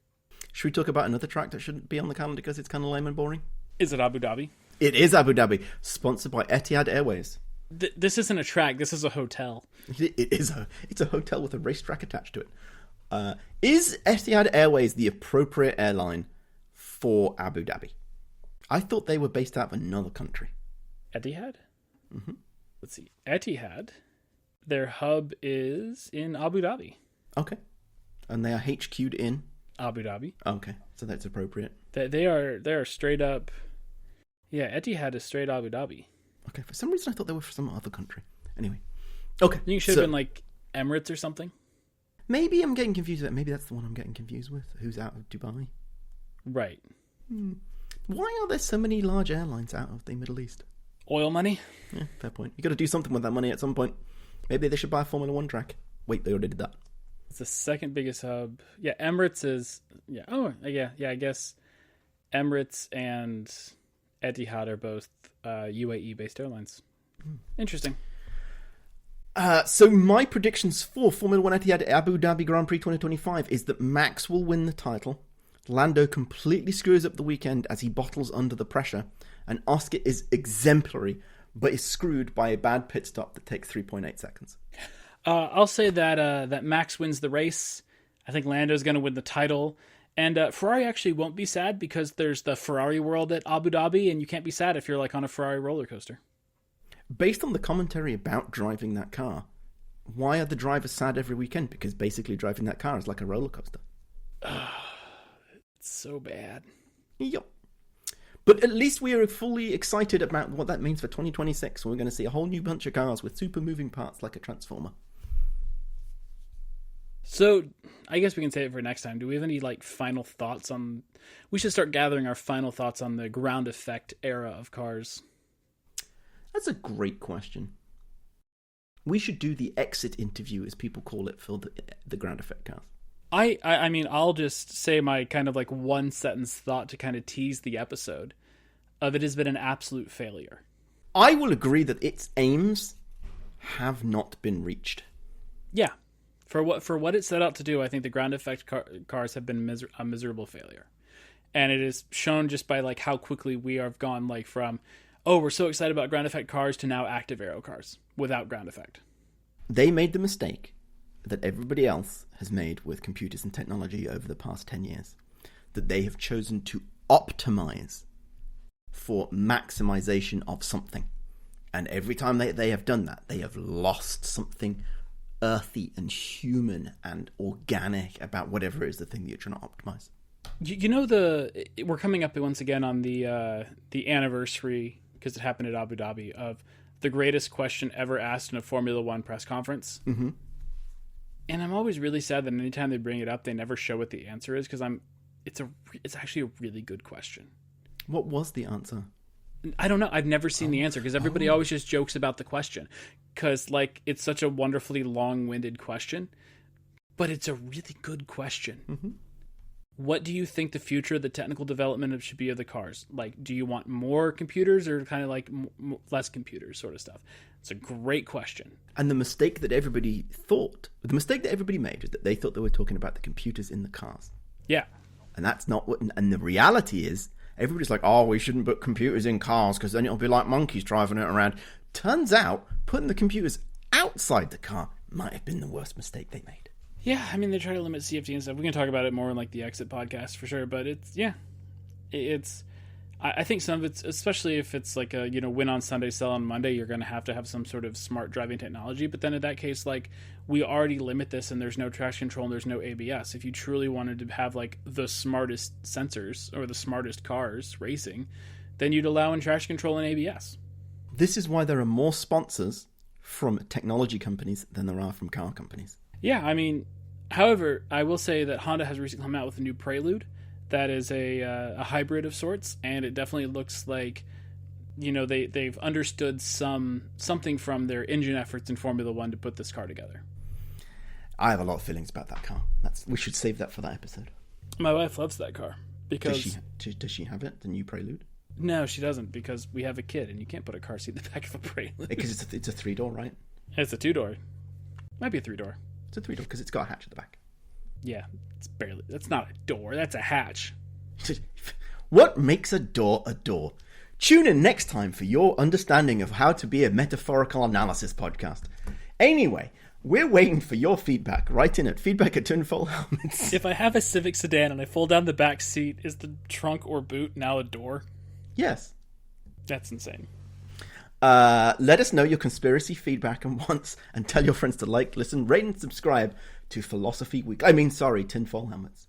Should we talk about another track that shouldn't be on the calendar because it's kind of lame and boring? Is it Abu Dhabi? It is Abu Dhabi, sponsored by Etihad Airways. This isn't a track. This is a hotel. It's a hotel with a racetrack attached to it. Is Etihad Airways the appropriate airline for Abu Dhabi? I thought they were based out of another country. Etihad? Mm-hmm. Let's see. Etihad, their hub is in Abu Dhabi. Okay. And they are HQ'd in? Abu Dhabi. Okay, so that's appropriate. They are straight up... Yeah, Etihad is straight Abu Dhabi. Okay, for some reason I thought they were from some other country. Anyway. Okay. You should have been like Emirates or something. Maybe I'm getting confused with that. Maybe that's the one I'm getting confused with. Who's out of Dubai? Right. Why are there so many large airlines out of the Middle East? Oil money? Yeah, fair point. You got to do something with that money at some point. Maybe they should buy a Formula One track. Wait, they already did that. It's the second biggest hub. Yeah, Emirates is... Yeah, oh, yeah, I guess Emirates and Etihad are both UAE-based airlines. Interesting. So my predictions for Formula One Etihad Abu Dhabi Grand Prix 2025 is that Max will win the title, Lando completely screws up the weekend as he bottles under the pressure, and Oscar is exemplary, but is screwed by a bad pit stop that takes 3.8 seconds. I'll say that Max wins the race. I think Lando's going to win the title. And Ferrari actually won't be sad because there's the Ferrari world at Abu Dhabi, and you can't be sad if you're like on a Ferrari roller coaster. Based on the commentary about driving that car, why are the drivers sad every weekend? Because basically driving that car is like a roller coaster. It's so bad. Yep. But at least we are fully excited about what that means for 2026. We're going to see a whole new bunch of cars with super moving parts like a transformer. So, I guess we can save it for next time. Do we have any final thoughts on... We should start gathering our final thoughts on the ground effect era of cars. That's a great question. We should do the exit interview, as people call it, for the ground effect cars. I mean, I'll just say my kind of one sentence thought to kind of tease the episode. It has been an absolute failure. I will agree that its aims have not been reached. Yeah. For what it set out to do, I think the ground effect cars have been a miserable failure. And it is shown just by how quickly we have gone from, oh, we're so excited about ground effect cars to now active aero cars without ground effect. They made the mistake that everybody else has made with computers and technology over the past 10 years. That they have chosen to optimize for maximization of something. And every time they have done that, they have lost something earthy and human and organic about whatever is the thing that you're trying to optimize. You know, we're coming up once again on the anniversary, because it happened at Abu Dhabi, of the greatest question ever asked in a Formula One press conference. Mm-hmm. And I'm always really sad that anytime they bring it up, they never show what the answer is, because it's actually a really good question. What was the answer? I don't know. I've never seen the answer, because everybody always just jokes about the question, because it's such a wonderfully long-winded question. But it's a really good question. Mm-hmm. What do you think the future of the technical development should be of the cars? Like, do you want more computers or kind of like less computers sort of stuff? It's a great question. And the mistake that everybody made is that they thought they were talking about the computers in the cars. Yeah. And that's not what, and the reality is, everybody's like, oh, we shouldn't put computers in cars because then it'll be like monkeys driving it around. Turns out, putting the computers outside the car might have been the worst mistake they made. Yeah, I mean, they try to limit CFD and stuff. We can talk about it more in like the Exit podcast for sure, but I think some of it's, especially if it's like a, win on Sunday, sell on Monday, you're going to have some sort of smart driving technology. But then in that case, like, we already limit this and there's no traction control and there's no ABS. If you truly wanted to have like the smartest sensors or the smartest cars racing, then you'd allow in traction control and ABS. This is why there are more sponsors from technology companies than there are from car companies. Yeah, I mean, however, I will say that Honda has recently come out with a new Prelude that is a hybrid of sorts, and it definitely looks like, they've understood something from their engine efforts in Formula One to put this car together. I have a lot of feelings about that car. We should save that for that episode. My wife loves that car because does she have it, the new Prelude? No, she doesn't, because we have a kid and you can't put a car seat in the back of a Prelude. Because it's a 3-door, right? It's a 2-door. Might be a 3-door. It's a 3-door because it's got a hatch at the back. Yeah, that's not a door, that's a hatch. What makes a door a door? Tune in next time for your understanding of how to be a metaphorical analysis podcast. Anyway, we're waiting for your feedback. Write in at feedback@tinfoilhelmets. If I have a Civic sedan and I fold down the back seat, is the trunk or boot now a door? Yes. That's insane. Let us know your conspiracy feedback and wants, and tell your friends to like, listen, rate, and subscribe to Tinfoil Helmets.